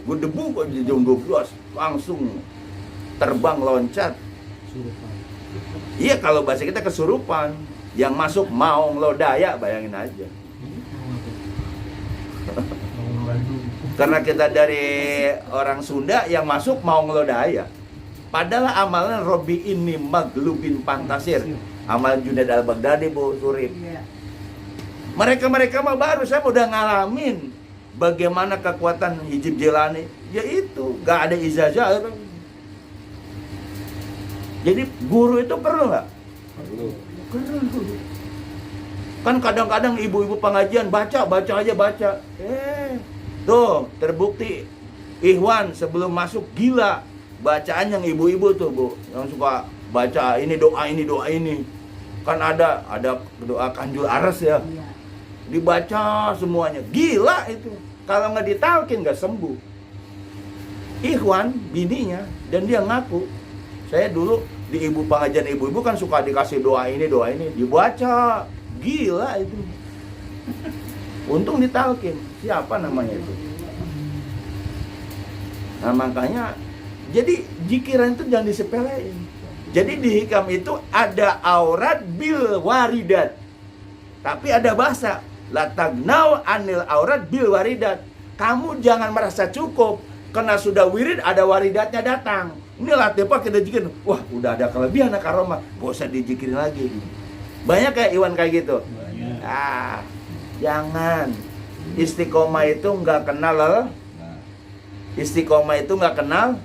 Gue debu aja jam 12 langsung terbang loncat. Surupan. Iya, kalau bahasa kita kesurupan. Yang masuk Maung Lodaya, bayangin aja. Karena kita dari orang Sunda, yang masuk Maung Lodaya. Padahal amalan Robbi ini maglubin pantasir. Amalan Junaid al-Baghdadi, Bu Surip. Mereka mah baru, saya udah ngalamin bagaimana kekuatan Hijib Jailani. Ya itu, gak ada ijazah. Jadi guru itu perlu nggak? Perlu. Kan kadang-kadang ibu-ibu pengajian baca aja. Tuh terbukti Ikhwan sebelum masuk gila bacaan yang ibu-ibu tuh, Bu, yang suka baca ini doa ini. Kan ada doa Kanjul Aras ya. Dibaca semuanya. Gila itu. Kalau nggak ditalkin nggak sembuh. Ikhwan bininya, dan dia ngaku, saya dulu di pengajian ibu-ibu kan suka dikasih doa ini dibaca, gila itu. Untung ditalkin, siapa namanya itu. Nah makanya, jadi jikiran itu jangan disepelein. Jadi di hikam itu ada aurat bil waridat, tapi ada bahasa la tagnau anil aurat bil waridat. Kamu jangan merasa cukup karena sudah wirid ada waridatnya datang. Ini latifah kita jikirin. Wah, udah ada kelebihan karomah, gak usah dijikirin lagi. Banyak kayak Iwan kayak gitu. Banyak. Ah, jangan. Istiqomah itu nggak kenal lelah. Istiqomah itu nggak kenal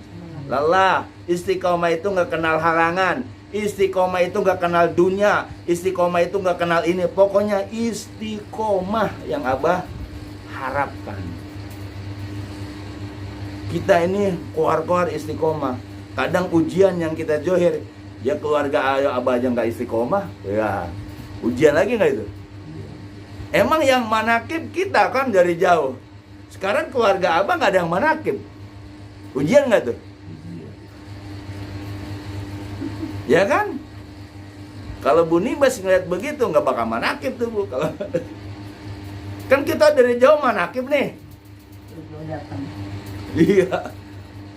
lelah. Istiqomah itu nggak kenal halangan. Istiqomah itu nggak kenal dunia. Istiqomah itu nggak kenal ini. Pokoknya istiqomah yang Abah harapkan. Kita ini keluar istiqomah. Kadang ujian yang kita johir, ya keluarga Abah aja nggak istiqomah, ya ujian lagi nggak itu? Emang yang manakib kita kan dari jauh. Sekarang keluarga Abah nggak ada yang manakib, ujian nggak tuh? Ya kan? Kalau Bu Nibas ngeliat begitu nggak bakal manakib tuh Bu. Kalau kan kita dari jauh manakib nih. Terus lo datang. Iya.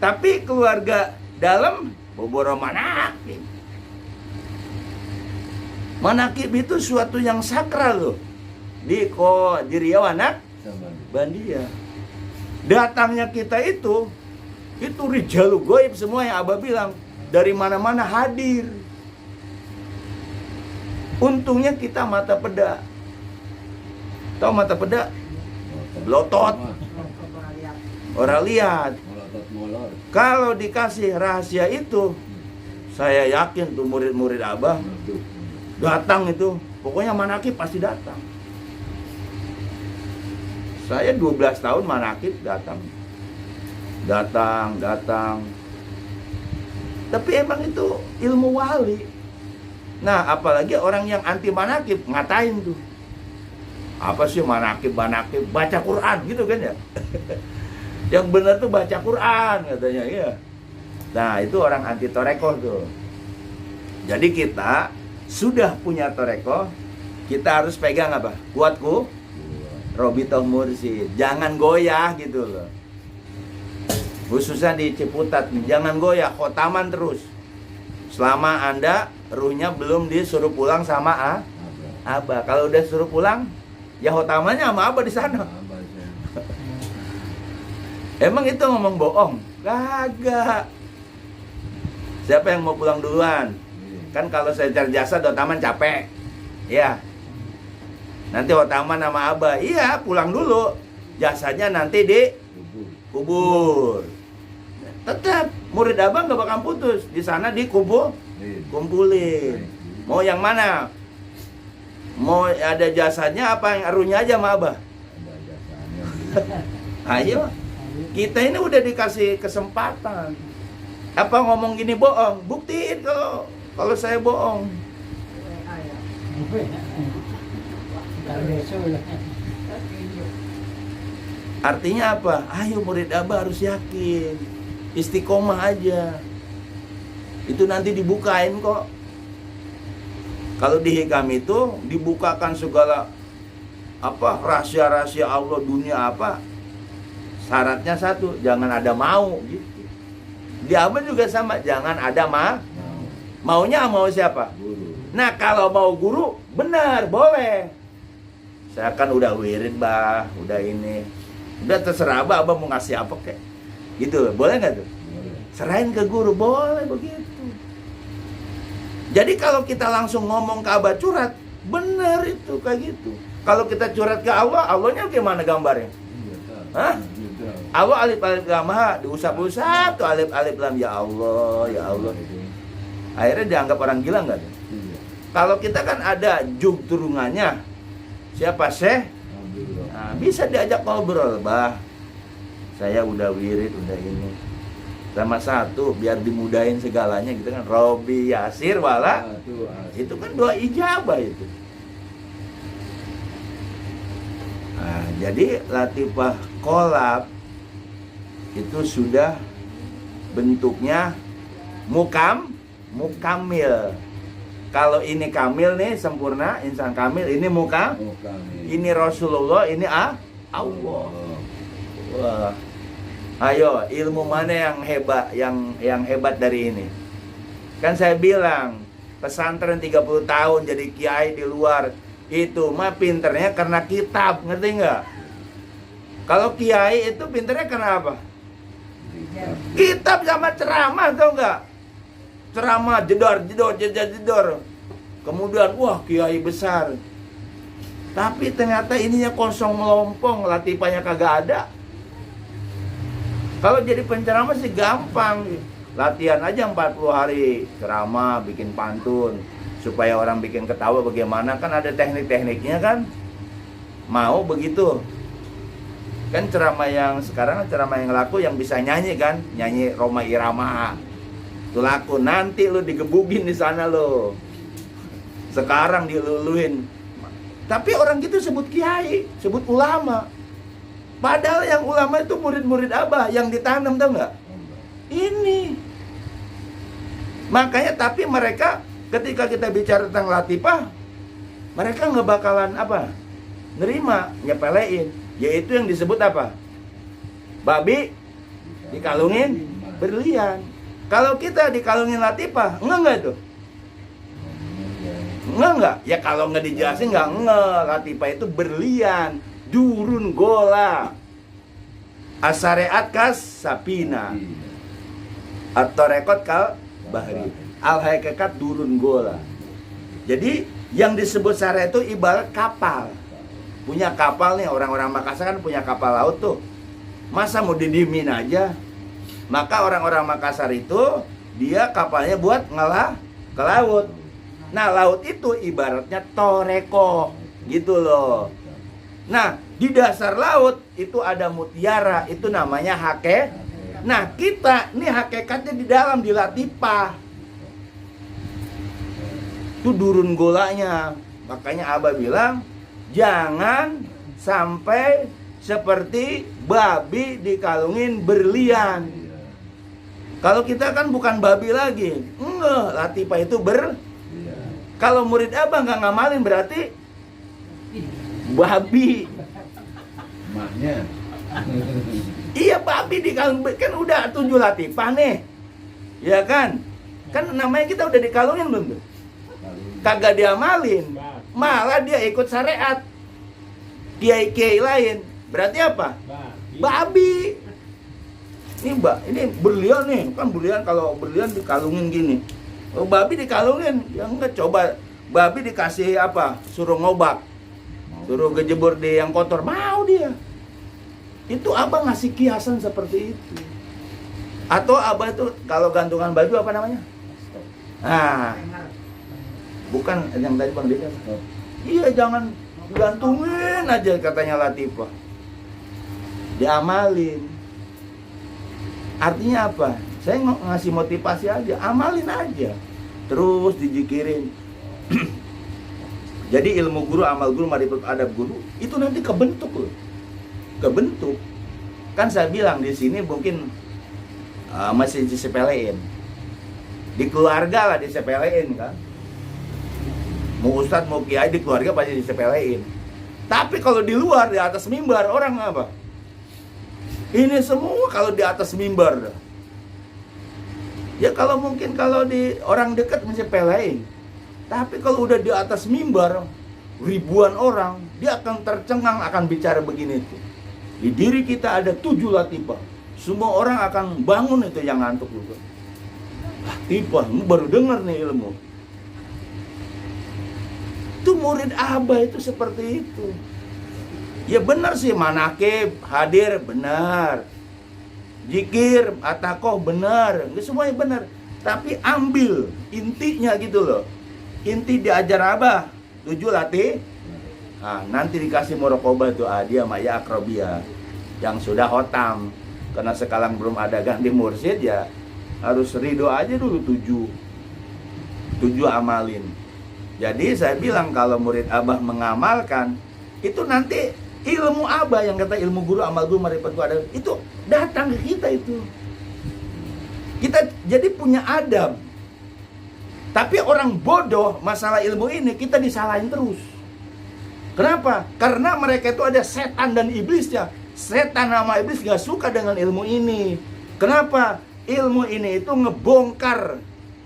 Tapi keluarga dalam boboro manakib. Manakib itu suatu yang sakral loh. Di Riau anak Bandia. Datangnya kita itu rijalu goib semua yang Abah bilang. Dari mana-mana hadir. Untungnya kita mata peda. Tahu mata peda? Lotot. Orang lihat. Kalau dikasih rahasia itu, saya yakin tuh murid-murid Abah datang itu. Pokoknya manakib pasti datang. Saya 12 tahun manakib datang. Tapi emang itu ilmu wali. Nah, apalagi orang yang anti manakib ngatain tuh. Apa sih manakib? Baca Quran gitu kan ya. Yang benar tuh baca Quran katanya, ya. Nah, itu orang anti torekoh tuh. Jadi kita sudah punya torekoh, kita harus pegang apa? Kuatku Robitoh Mursyid. Jangan goyah gitu loh. Khususnya di Ciputat nih, jangan goyah, khotaman terus. Selama Anda ruhnya belum disuruh pulang sama Abah. Kalau udah suruh pulang, ya khotamannya sama Abah di sana. Emang itu ngomong bohong? Kagak. Siapa yang mau pulang duluan? Kan kalau saya cari jasa Hotaman capek. Ya. Nanti Hotaman sama Abah, iya pulang dulu. Jasanya nanti di kubur. Tetap murid Abah nggak bakal putus. Di sana kumpulin. Mau yang mana? Mau ada jasanya apa yang arunya aja sama Abah? Ayo. Kita ini udah dikasih kesempatan. Apa ngomong gini bohong? Buktiin kalau saya bohong. Artinya apa? Ayo murid Abah harus yakin. Istiqomah aja. Itu nanti dibukain kok. Kalau di hikam itu dibukakan segala rahasia-rahasia Allah dunia apa. Syaratnya satu, jangan ada mau gitu. Di Abah juga sama, jangan ada maunya mau siapa? Guru. Nah, kalau mau guru, benar, boleh. Saya kan udah wirid, Bah, udah ini. Udah terserah Abah mau ngasih apa kek. Gitu, boleh nggak tuh? Boleh. Serahin ke guru, boleh begitu. Jadi kalau kita langsung ngomong ke Abah curhat, benar itu kayak gitu. Kalau kita curhat ke Allah, Allahnya gimana gambarnya? Hah? Allah alif lam ha, diusap-usap tuh alif lam, ya Allah. Akhirnya dianggap orang gila nggak tuh? Kalau kita kan ada jug turungannya. Siapa Syekh? Nah, bisa diajak ngobrol, Bah. Saya udah wirid, udah ini. Sama satu, biar dimudahin segalanya gitu kan. Robi Yasir wala. Itu kan doa ijabah itu. Nah, jadi latifah kolab itu sudah bentuknya mukamil. Kalau ini kamil nih, sempurna, insan kamil, ini ini Rasulullah, ini Allah. Wah. Ayo, ilmu mana yang hebat, yang hebat dari ini? Kan saya bilang, pesantren 30 tahun jadi kiai di luar, itu mah pinternya karena kitab, ngerti nggak? Kalau kiai itu pinternya karena apa? Kitab sama ceramah, tau nggak? Ceramah jedor. Kemudian wah kiai besar. Tapi ternyata ininya kosong melompong, latifahnya kagak ada. Kalau jadi penceramah sih gampang. Latihan aja 40 hari ceramah, bikin pantun supaya orang bikin ketawa bagaimana, kan ada teknik-tekniknya kan. Mau begitu. Kan ceramah yang sekarang, ceramah yang laku yang bisa nyanyi kan, nyanyi Roma Irama. Itu laku, nanti lu digebugin di sana lo. Sekarang diluluin. Tapi orang gitu sebut kiai, sebut ulama. Padahal yang ulama itu murid-murid Abah yang ditanam, tau nggak? Ini. Makanya tapi mereka ketika kita bicara tentang latifah, mereka nggak bakalan apa? Nerima, nyepelein. Yaitu yang disebut apa? Babi dikalungin berlian. Kalau kita dikalungin latifah, enggak itu? Enggak. Ya kalau nggak dijelasin enggak. Latifah itu berlian, durun gola, asareat kas sapina, atau rekod kal bahri, al hakikat durun gola. Jadi yang disebut syariat itu ibarat kapal. Punya kapal nih, orang-orang Makassar kan punya kapal laut tuh. Masa mau didiemin aja? Maka orang-orang Makassar itu dia kapalnya buat ngalah ke laut. Nah, laut itu ibaratnya toreko gitu loh. Nah, di dasar laut itu ada mutiara, itu namanya hake. Nah, kita nih hakikatnya di dalam, di latifah. Itu durun golanya. Makanya Abah bilang, jangan sampai seperti babi dikalungin berlian. Kalau kita kan bukan babi lagi. Enggak, latifah itu Kalau murid Abah nggak ngamalin berarti babi. Maknya. Iya, babi dikalungin, kan udah 7 latifah nih. Ya kan? Kan namanya kita udah dikalungin belum tuh? Kagak diamalin. Malah dia ikut syariat kiai-kiai lain. Berarti apa? Babi. Ini berlian nih. Kan berlian, kalau berlian dikalungin gini. Oh, babi dikalungin. Ya enggak, coba babi dikasih apa? Suruh ngobak. Suruh ngejebur di yang kotor. Mau dia. Itu Abah ngasih kiasan seperti itu. Atau Abah itu kalau gantungan baju apa namanya? Nah, bukan yang tadi Bang Dika. Iya, jangan gantungin aja katanya latifah. Diamalin. Artinya apa? Saya ngasih motivasi aja, amalin aja. Terus dijikirin. Jadi ilmu guru, amal guru, marifat adab guru itu nanti kebentuk loh. Kebentuk. Kan saya bilang di sini mungkin masih disepelein. Di keluarga lah disepelein kan. Mau ustadz, mau kiai, di keluarga pasti disepelein. Tapi kalau di luar, di atas mimbar, orang apa? Ini semua kalau di atas mimbar. Ya kalau mungkin kalau di orang dekat disepelein. Tapi kalau udah di atas mimbar, ribuan orang, dia akan tercengang, akan bicara begini tuh. Di diri kita ada 7 latifah. Semua orang akan bangun itu yang ngantuk juga. Latifah, lu baru dengar nih ilmu. Itu murid Abah itu seperti itu. Ya benar sih, manakib hadir benar, zikir atakoh benar, nggak semuanya benar. Tapi ambil intinya gitu loh. Inti diajar Abah 7 latih. Nah, nanti dikasih muraqabah tuh dia maya akrobia yang sudah hotam. Karena sekarang belum ada ganti mursyid, ya harus ridho aja dulu 7 amalin. Jadi saya bilang kalau murid Abah mengamalkan, itu nanti ilmu Abah yang kata ilmu guru, amal guru, marifat guru ada, itu datang ke kita itu. Kita jadi punya adab. Tapi orang bodoh masalah ilmu ini kita disalahin terus. Kenapa? Karena mereka itu ada setan dan iblisnya. Setan sama iblis gak suka dengan ilmu ini. Kenapa? Ilmu ini itu ngebongkar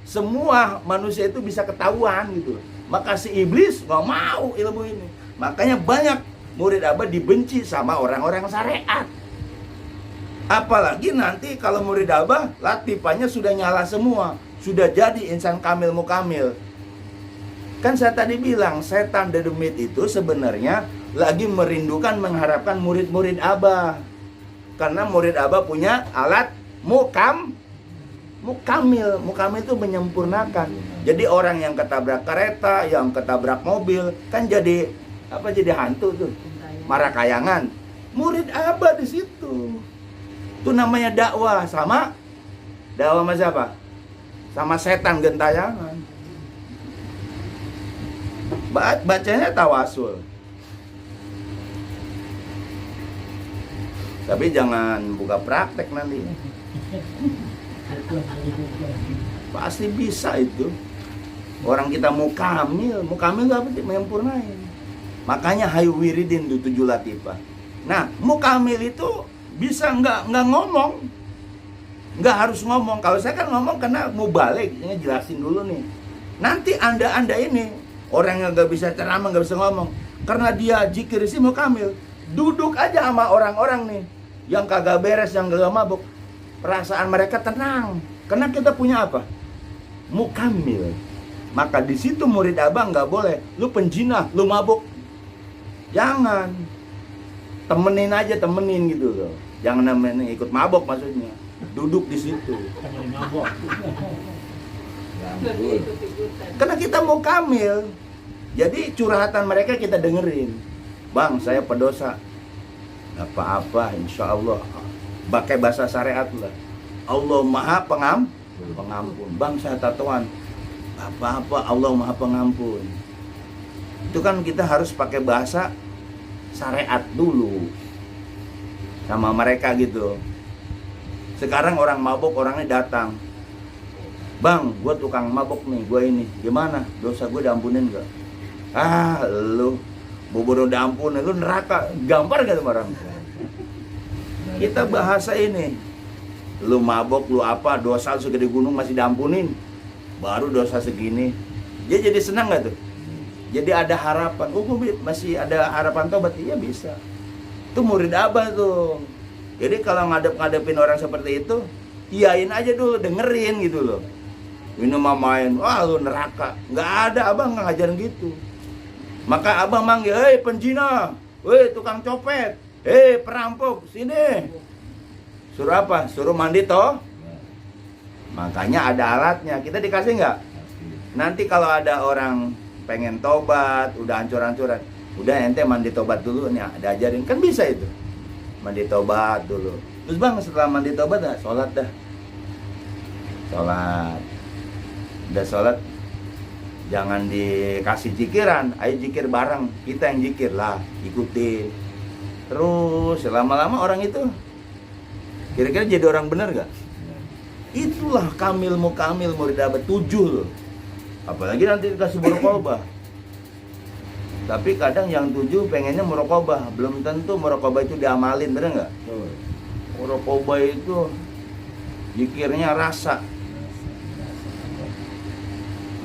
semua manusia itu bisa ketahuan gitu. Maka si iblis gak mau ilmu ini. Makanya banyak murid Abah dibenci sama orang-orang syariat. Apalagi nanti kalau murid Abah latifannya sudah nyala semua, sudah jadi insan kamil mukamil. Kan saya tadi bilang setan dedemit itu sebenarnya lagi merindukan mengharapkan murid-murid Abah. Karena murid Abah punya alat mukamil. Mukamil itu menyempurnakan. Jadi orang yang ketabrak kereta, yang ketabrak mobil, kan jadi apa, jadi hantu tuh, marah kayangan. Murid Abah di situ. Itu namanya dakwah. Sama siapa? Sama setan gentayangan. Bacanya tawasul. Tapi jangan buka praktek nanti. Pasti bisa itu. Orang kita mukamil gak penting, menyempurnain. Makanya hayu wiridin itu 7 latifah. Nah, mukamil itu bisa nggak ngomong, nggak harus ngomong. Kalau saya kan ngomong karena mau balik, jelasin dulu nih. Nanti anda ini orang yang nggak bisa ceramah, nggak bisa ngomong, karena dia zikir sih mukamil, duduk aja sama orang-orang nih yang kagak beres, yang gak mabuk, perasaan mereka tenang. Karena kita punya apa? Mukamil. Maka di situ murid Abah nggak boleh, lu penjinah, lu mabuk. Jangan. Temenin gitu loh. Jangan namanya ikut mabok maksudnya. Duduk di situ. Karena kita mau kamil. Jadi curhatan mereka kita dengerin. Bang, saya pedosa. Gak apa-apa, insya Allah. Pakai bahasa syariat lah. Allah maha pengampun. Bang, saya tatoan. Apa-apa, Allah maha pengampun. Itu kan kita harus pakai bahasa syariat dulu sama mereka gitu. Sekarang orang mabuk, orangnya datang, bang, gue tukang mabuk nih, gue ini gimana, dosa gue diampunin gak? Ah, lu bobodo diampunin, lu neraka, gampar gak tuh orang? Kita bahasa ini, lu mabuk, lu apa, dosa lu segede gunung masih diampunin, baru dosa segini. Dia jadi senang gak tuh? Jadi ada harapan, masih ada harapan tobat, iya bisa. Itu murid Abah tuh. Jadi kalau ngadepin orang seperti itu, iyain aja dulu, dengerin gitu loh. Ini mah main, wah lu neraka. Nggak ada, Abah nggak ngajarin gitu. Maka Abah manggil, hei penjina, hei tukang copet, hei perampok, sini. Suruh apa? Suruh mandi toh. Makanya ada alatnya, kita dikasih nggak? Nanti kalau ada orang pengen tobat, udah hancur-hancuran, udah ente mandi tobat dulu nih, ada ajarin, kan bisa itu, mandi tobat dulu. Terus bang setelah mandi tobat dah, sholat dah, udah sholat, jangan dikasih jikiran, ayo jikir bareng, kita yang jikir lah, ikutin. Terus lama-lama orang itu kira-kira jadi orang benar gak? Itulah kamil mukamil murid Abah 7 loh. Apalagi nanti dikasih murokobah. Tapi kadang yang 7 pengennya murokobah. Belum tentu murokobah itu diamalin, bener nggak? Murokobah itu zikirnya rasa.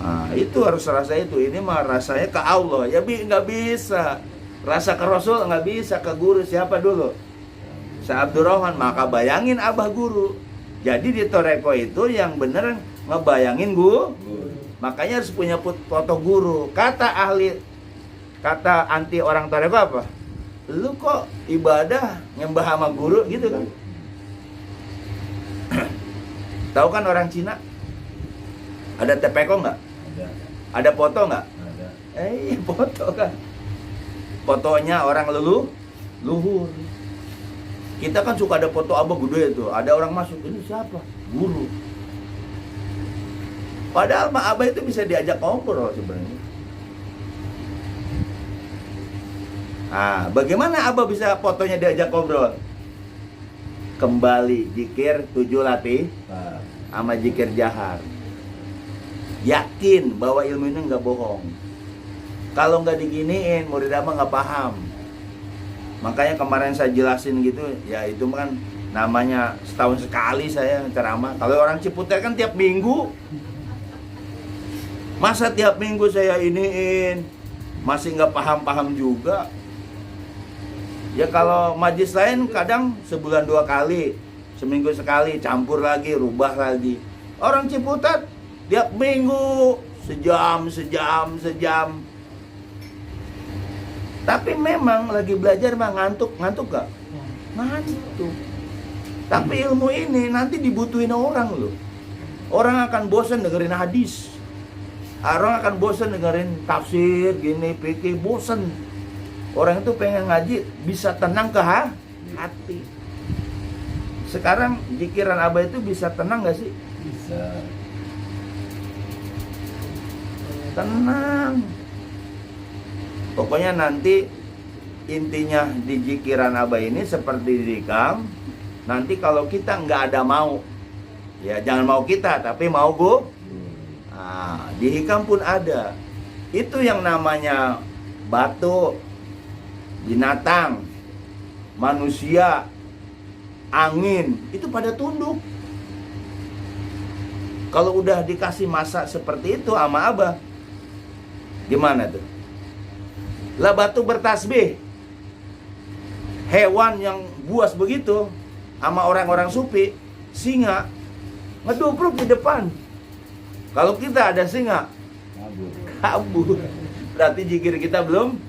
Nah, itu harus rasa itu. Ini mah rasanya ke Allah. Ya nggak bisa. Rasa ke Rasul nggak bisa. Ke guru siapa dulu? Syekh Abdurrahman. Maka bayangin Abah guru. Jadi di Toreko itu yang bener ngebayangin guru. Makanya harus punya foto guru. Kata anti orang Toreko apa? Lu kok ibadah nyembah sama guru gitu kan? Tahu kan orang Cina? Ada tepeko nggak? Ada foto nggak? Ada. Foto kan. Fotonya orang luhur. Kita kan suka ada foto Abah gede itu. Ada orang masuk, ini siapa? Guru. Padahal mah Abah itu bisa diajak ngobrol sebenarnya. Nah, bagaimana Abah bisa fotonya diajak ngobrol? Kembali zikir 7 latifah. sama zikir jahar. Yakin bahwa ilmu ini nggak bohong. Kalau nggak diginiin, murid abah nggak paham. Makanya kemarin saya jelasin gitu, ya itu kan namanya setahun sekali saya ceramah. Kalau orang Ciputat kan tiap minggu. Masa tiap minggu saya iniin, masih nggak paham-paham juga. Ya kalau majlis lain kadang sebulan 2 kali, seminggu sekali, campur lagi, rubah lagi. Orang Ciputat tiap minggu sejam. Tapi memang lagi belajar mah ngantuk gak? Ngantuk. Tapi ilmu ini nanti dibutuhin orang loh. Orang akan bosan dengerin hadis. Orang akan bosan dengerin tafsir, gini, fikih, bosan. Orang itu pengen ngaji, bisa tenang ke hati. Sekarang pikiran abah itu bisa tenang gak sih? Bisa. Tenang. Pokoknya nanti intinya di jikiran abah ini seperti di Hikam. Nanti kalau kita nggak ada mau, ya jangan mau kita, tapi mau go. Nah, di Hikam pun ada. Itu yang namanya batu, binatang, manusia, angin, itu pada tunduk. Kalau udah dikasih masa seperti itu sama abah, gimana tuh? Lah batu bertasbih, hewan yang buas begitu sama orang-orang sufi, singa ngedupruk di depan. Kalau kita ada singa kabur, berarti zikir kita belum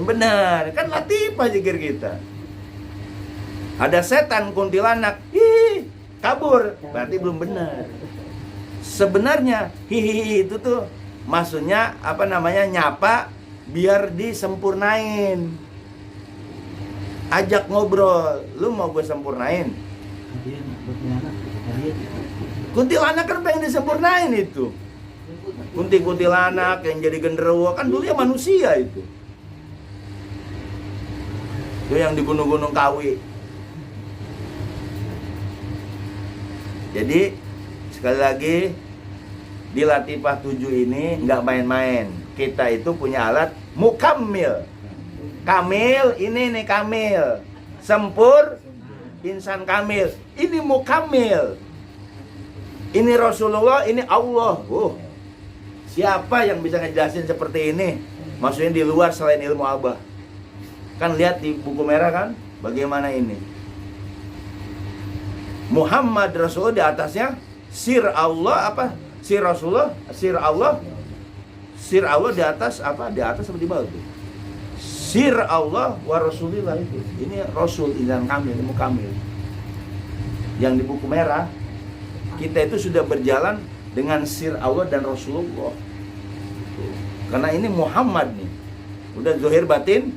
benar. Kan latifah zikir kita. Ada setan kuntilanak, kabur, berarti belum benar. Sebenarnya hihihi itu tuh maksudnya apa namanya, nyapa biar disempurnain. Ajak ngobrol, lu mau gue sempurnain? Kuntilanak kan pengen disempurnain itu. Kuntilanak yang jadi genderuwo kan dulu ya manusia itu. Itu yang di gunung-gunung Kawi. Jadi sekali lagi di Latifah 7 ini nggak main-main. Kita itu punya alat mukammil. Kamil, ini nih kamil. Sempur, insan kamil. Ini mukammil. Ini Rasulullah, ini Allah. Siapa yang bisa ngejelasin seperti ini? Maksudnya di luar selain ilmu abah. Kan lihat di buku merah kan, bagaimana ini. Muhammad Rasulullah di atasnya sir Allah apa? Sir Rasulullah, sir Allah. Sir Allah di atas apa? Di atas apa di bawah itu? Sir Allah wa Rasulillah itu. Ini Rasul insan kamil, ilmu kamil. Yang di buku merah, kita itu sudah berjalan dengan sir Allah dan Rasulullah. Karena ini Muhammad nih. Udah zahir batin.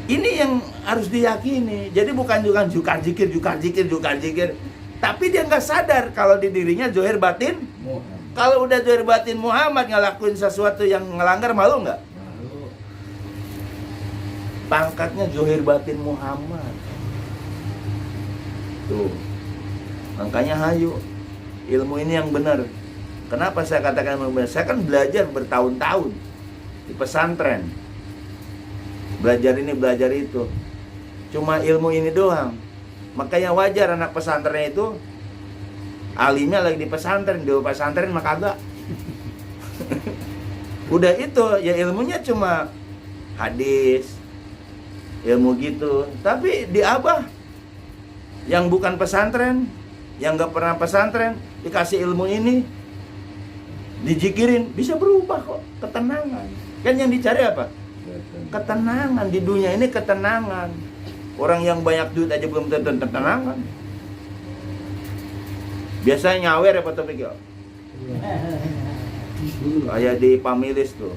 Ini yang harus diyakini. Jadi bukan juga jukar zikir. Tapi dia nggak sadar kalau di dirinya zahir batin. Kalau udah zahir batin Muhammad ngelakuin sesuatu yang ngelanggar, malu nggak? Malu. Pangkatnya zahir batin Muhammad. Tuh. Makanya hayu. Ilmu ini yang benar. Kenapa saya katakan benar? Saya kan belajar bertahun-tahun di pesantren. Belajar ini, belajar itu. Cuma ilmu ini doang. Makanya wajar anak pesantren itu alimnya lagi di pesantren, di pesantren mah kagak. Udah itu ya ilmunya cuma hadis, ilmu gitu. Tapi di abah yang bukan pesantren, yang nggak pernah pesantren, dikasih ilmu ini, dijikirin, bisa berubah kok, ketenangan. Kan yang dicari apa? Ketenangan. Di dunia ini ketenangan. Orang yang banyak duit aja belum tentu ketenangan. Biasanya nyawer ya Pak Topik ya? Kayak di Pamilis tuh.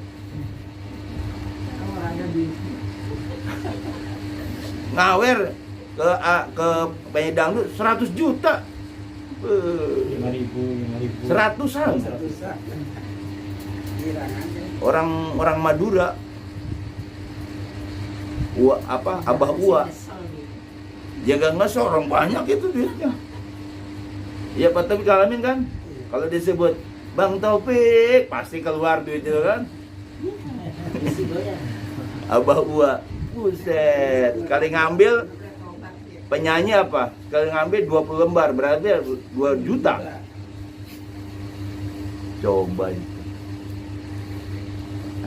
Ngawer ke penyanyi dangdut 100 juta. 5.000. 100-an. Orang Madura. Abah Ua. Dia gak ngesor, orang banyak itu duitnya. Iya Pak Taufik alamin kan? Kalau disebut Bang Taufik pasti keluar duit itu kan? Abah Ua, buset, sekali ngambil penyanyi apa? Sekali ngambil 20 lembar berarti 2 juta. Coba itu.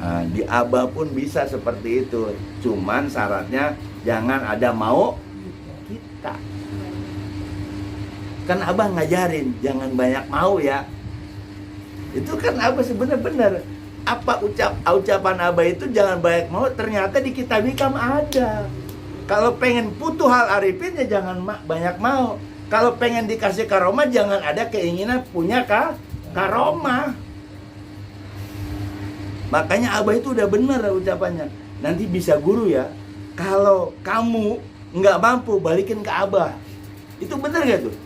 Nah, di Abah pun bisa seperti itu. Cuman syaratnya jangan ada mau kita. Kan Abah ngajarin jangan banyak mau ya. Itu kan Abah sebenarnya apa ucapan Abah itu jangan banyak mau, ternyata di kitab hikam ada. Kalau pengen putu hal arifin ya jangan banyak mau. Kalau pengen dikasih karomah jangan ada keinginan punya karomah. Makanya Abah itu udah benar ucapannya. Nanti bisa guru ya. Kalau kamu nggak mampu balikin ke Abah. Itu benar gak tuh?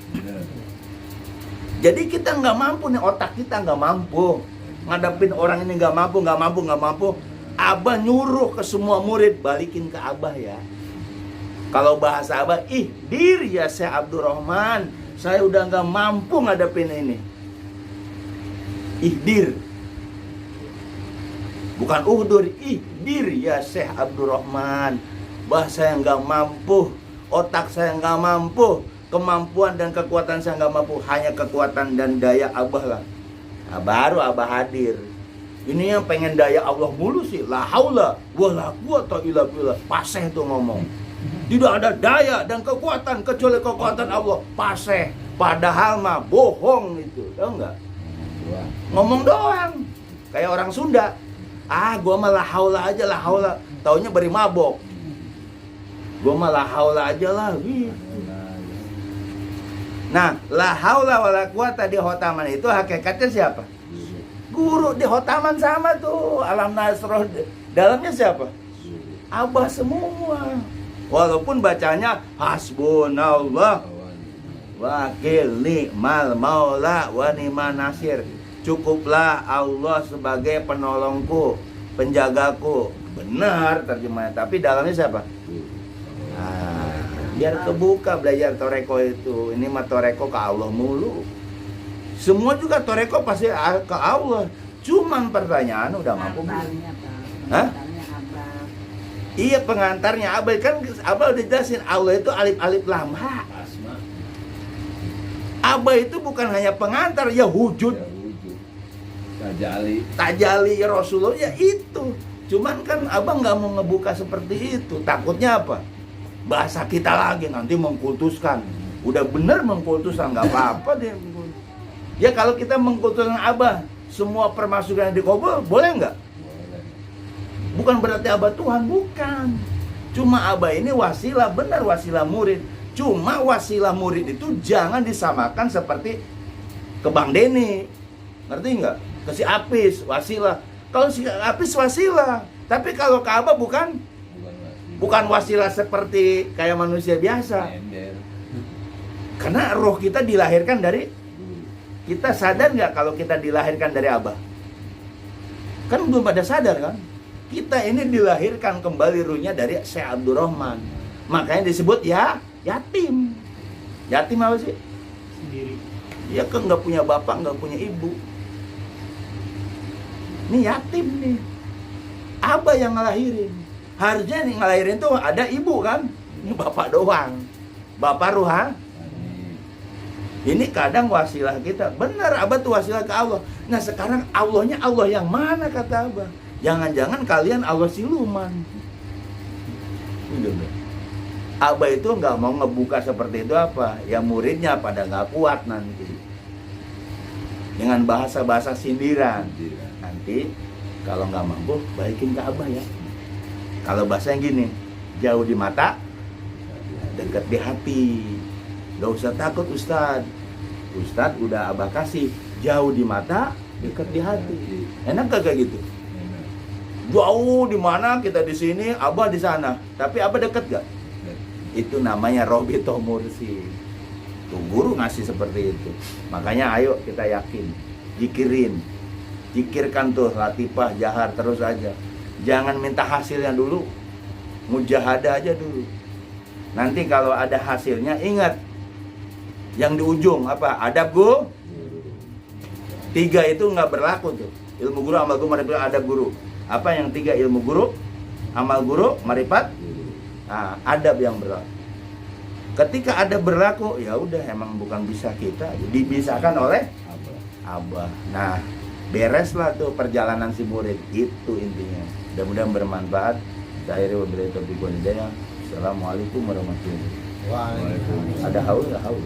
Jadi kita nggak mampu nih, otak kita nggak mampu ngadepin orang ini, nggak mampu. Abah nyuruh ke semua murid balikin ke Abah ya. Kalau bahasa Abah, diri ya Syekh Abdurrahman, saya udah nggak mampu ngadepin ini. Ihdir, bukan uhdur. Ihdir ya Syekh Abdurrahman, bahasa yang nggak mampu, otak saya nggak mampu, kemampuan dan kekuatan saya nggak mampu, hanya kekuatan dan daya Abah lah. Nah, baru Abah hadir. Ini yang pengen daya Allah mulu sih, la haula wala quwata illa billah, paseh tuh ngomong. Tidak ada daya dan kekuatan kecuali kekuatan Allah, paseh. Padahal mah bohong itu, tahu nggak? Ngomong doang, kayak orang Sunda. Gua mah la haula aja, la haula. Taunya beri mabok. Gua mah la haula aja lah gitu. Nah, la haula wala quwata di khotaman itu hakikatnya siapa? Guru di khotaman sama tuh. Alam Nasroh dalamnya siapa? Abah semua. Walaupun bacanya hasbunallah wakil ni'mal maula wa ni'man nasir. Cukuplah Allah sebagai penolongku, penjagaku. Benar terjemahnya, tapi dalamnya siapa? Biar kebuka belajar toreko itu. Ini mah toreko ke Allah mulu. Semua juga toreko pasti ke Allah. Cuman pertanyaan udah mampu belum? Hah? Iya, pengantarnya Abah. Kan Abah udah jelasin Allah itu alif-alif lam ha. Abah itu bukan hanya pengantar, ya wujud. Tajali ya Rasulullah ya itu. Cuman kan Abah nggak mau ngebuka seperti itu. Takutnya apa? Bahasa kita lagi nanti mengkultuskan. Udah bener mengkultuskan, nggak apa-apa deh. Ya kalau kita mengkultuskan Abah, semua permasukan yang dikabul, boleh nggak? Bukan berarti Abah Tuhan, bukan. Cuma Abah ini wasilah, benar wasilah murid. Cuma wasilah murid itu jangan disamakan seperti ke Bang Denny. Ngerti nggak? Ke si Apis, wasilah. Kalau si Apis wasilah. Tapi kalau ke Abah bukan wasilah seperti kayak manusia biasa. Karena roh kita dilahirkan dari, kita sadar nggak kalau kita dilahirkan dari Abah? Kan belum pada sadar kan? Kita ini dilahirkan kembali ruhnya dari Syekh Abdurrahman. Makanya disebut ya yatim. Yatim apa sih? Sendiri. Ya kan nggak punya bapak, nggak punya ibu. Ini yatim nih. Abah yang ngelahirin. Harusnya nih ngelahirin tuh ada ibu kan? Ini bapak doang. Bapak ruha. Ini kadang wasilah kita. Benar, Abah tuh wasilah ke Allah. Nah sekarang Allahnya Allah yang mana kata Abah? Jangan-jangan kalian Allah siluman. Abah itu nggak mau ngebuka seperti itu apa? Ya muridnya pada nggak kuat nanti. Dengan bahasa-bahasa sindiran. Nanti kalau nggak mampu balikin ke Abah ya. Kalau bahasanya gini, jauh di mata, dekat di hati. Gak usah takut Ustadz. Ustadz udah Abah kasih jauh di mata, dekat di hati. Enak gak kayak gitu? Jauh di mana, kita di sini, Abah di sana. Tapi Abah deket gak? Itu namanya Robito Mursi. Tuh guru ngasih seperti itu. Makanya ayo kita yakin, jikirin, jikirkan tuh latifah, jahar terus aja. Jangan minta hasilnya dulu, mujahadah aja dulu. Nanti kalau ada hasilnya, ingat Yang di ujung apa? Adab guru. 3 itu nggak berlaku tuh. Ilmu guru, amal guru, marifat, adab guru. Apa yang 3? Ilmu guru, amal guru, marifat, nah, adab yang berlaku. Ketika adab berlaku, ya udah emang bukan bisa kita, dibisakan oleh Abah. Nah, bereslah tuh perjalanan si murid, itu intinya. Mudah-mudahan bermanfaat. Saya wabillahi taufiq wal hidayah. Assalamualaikum warahmatullahi wabarakatuh. Waalaikumsalam. Ada haul nggak haul?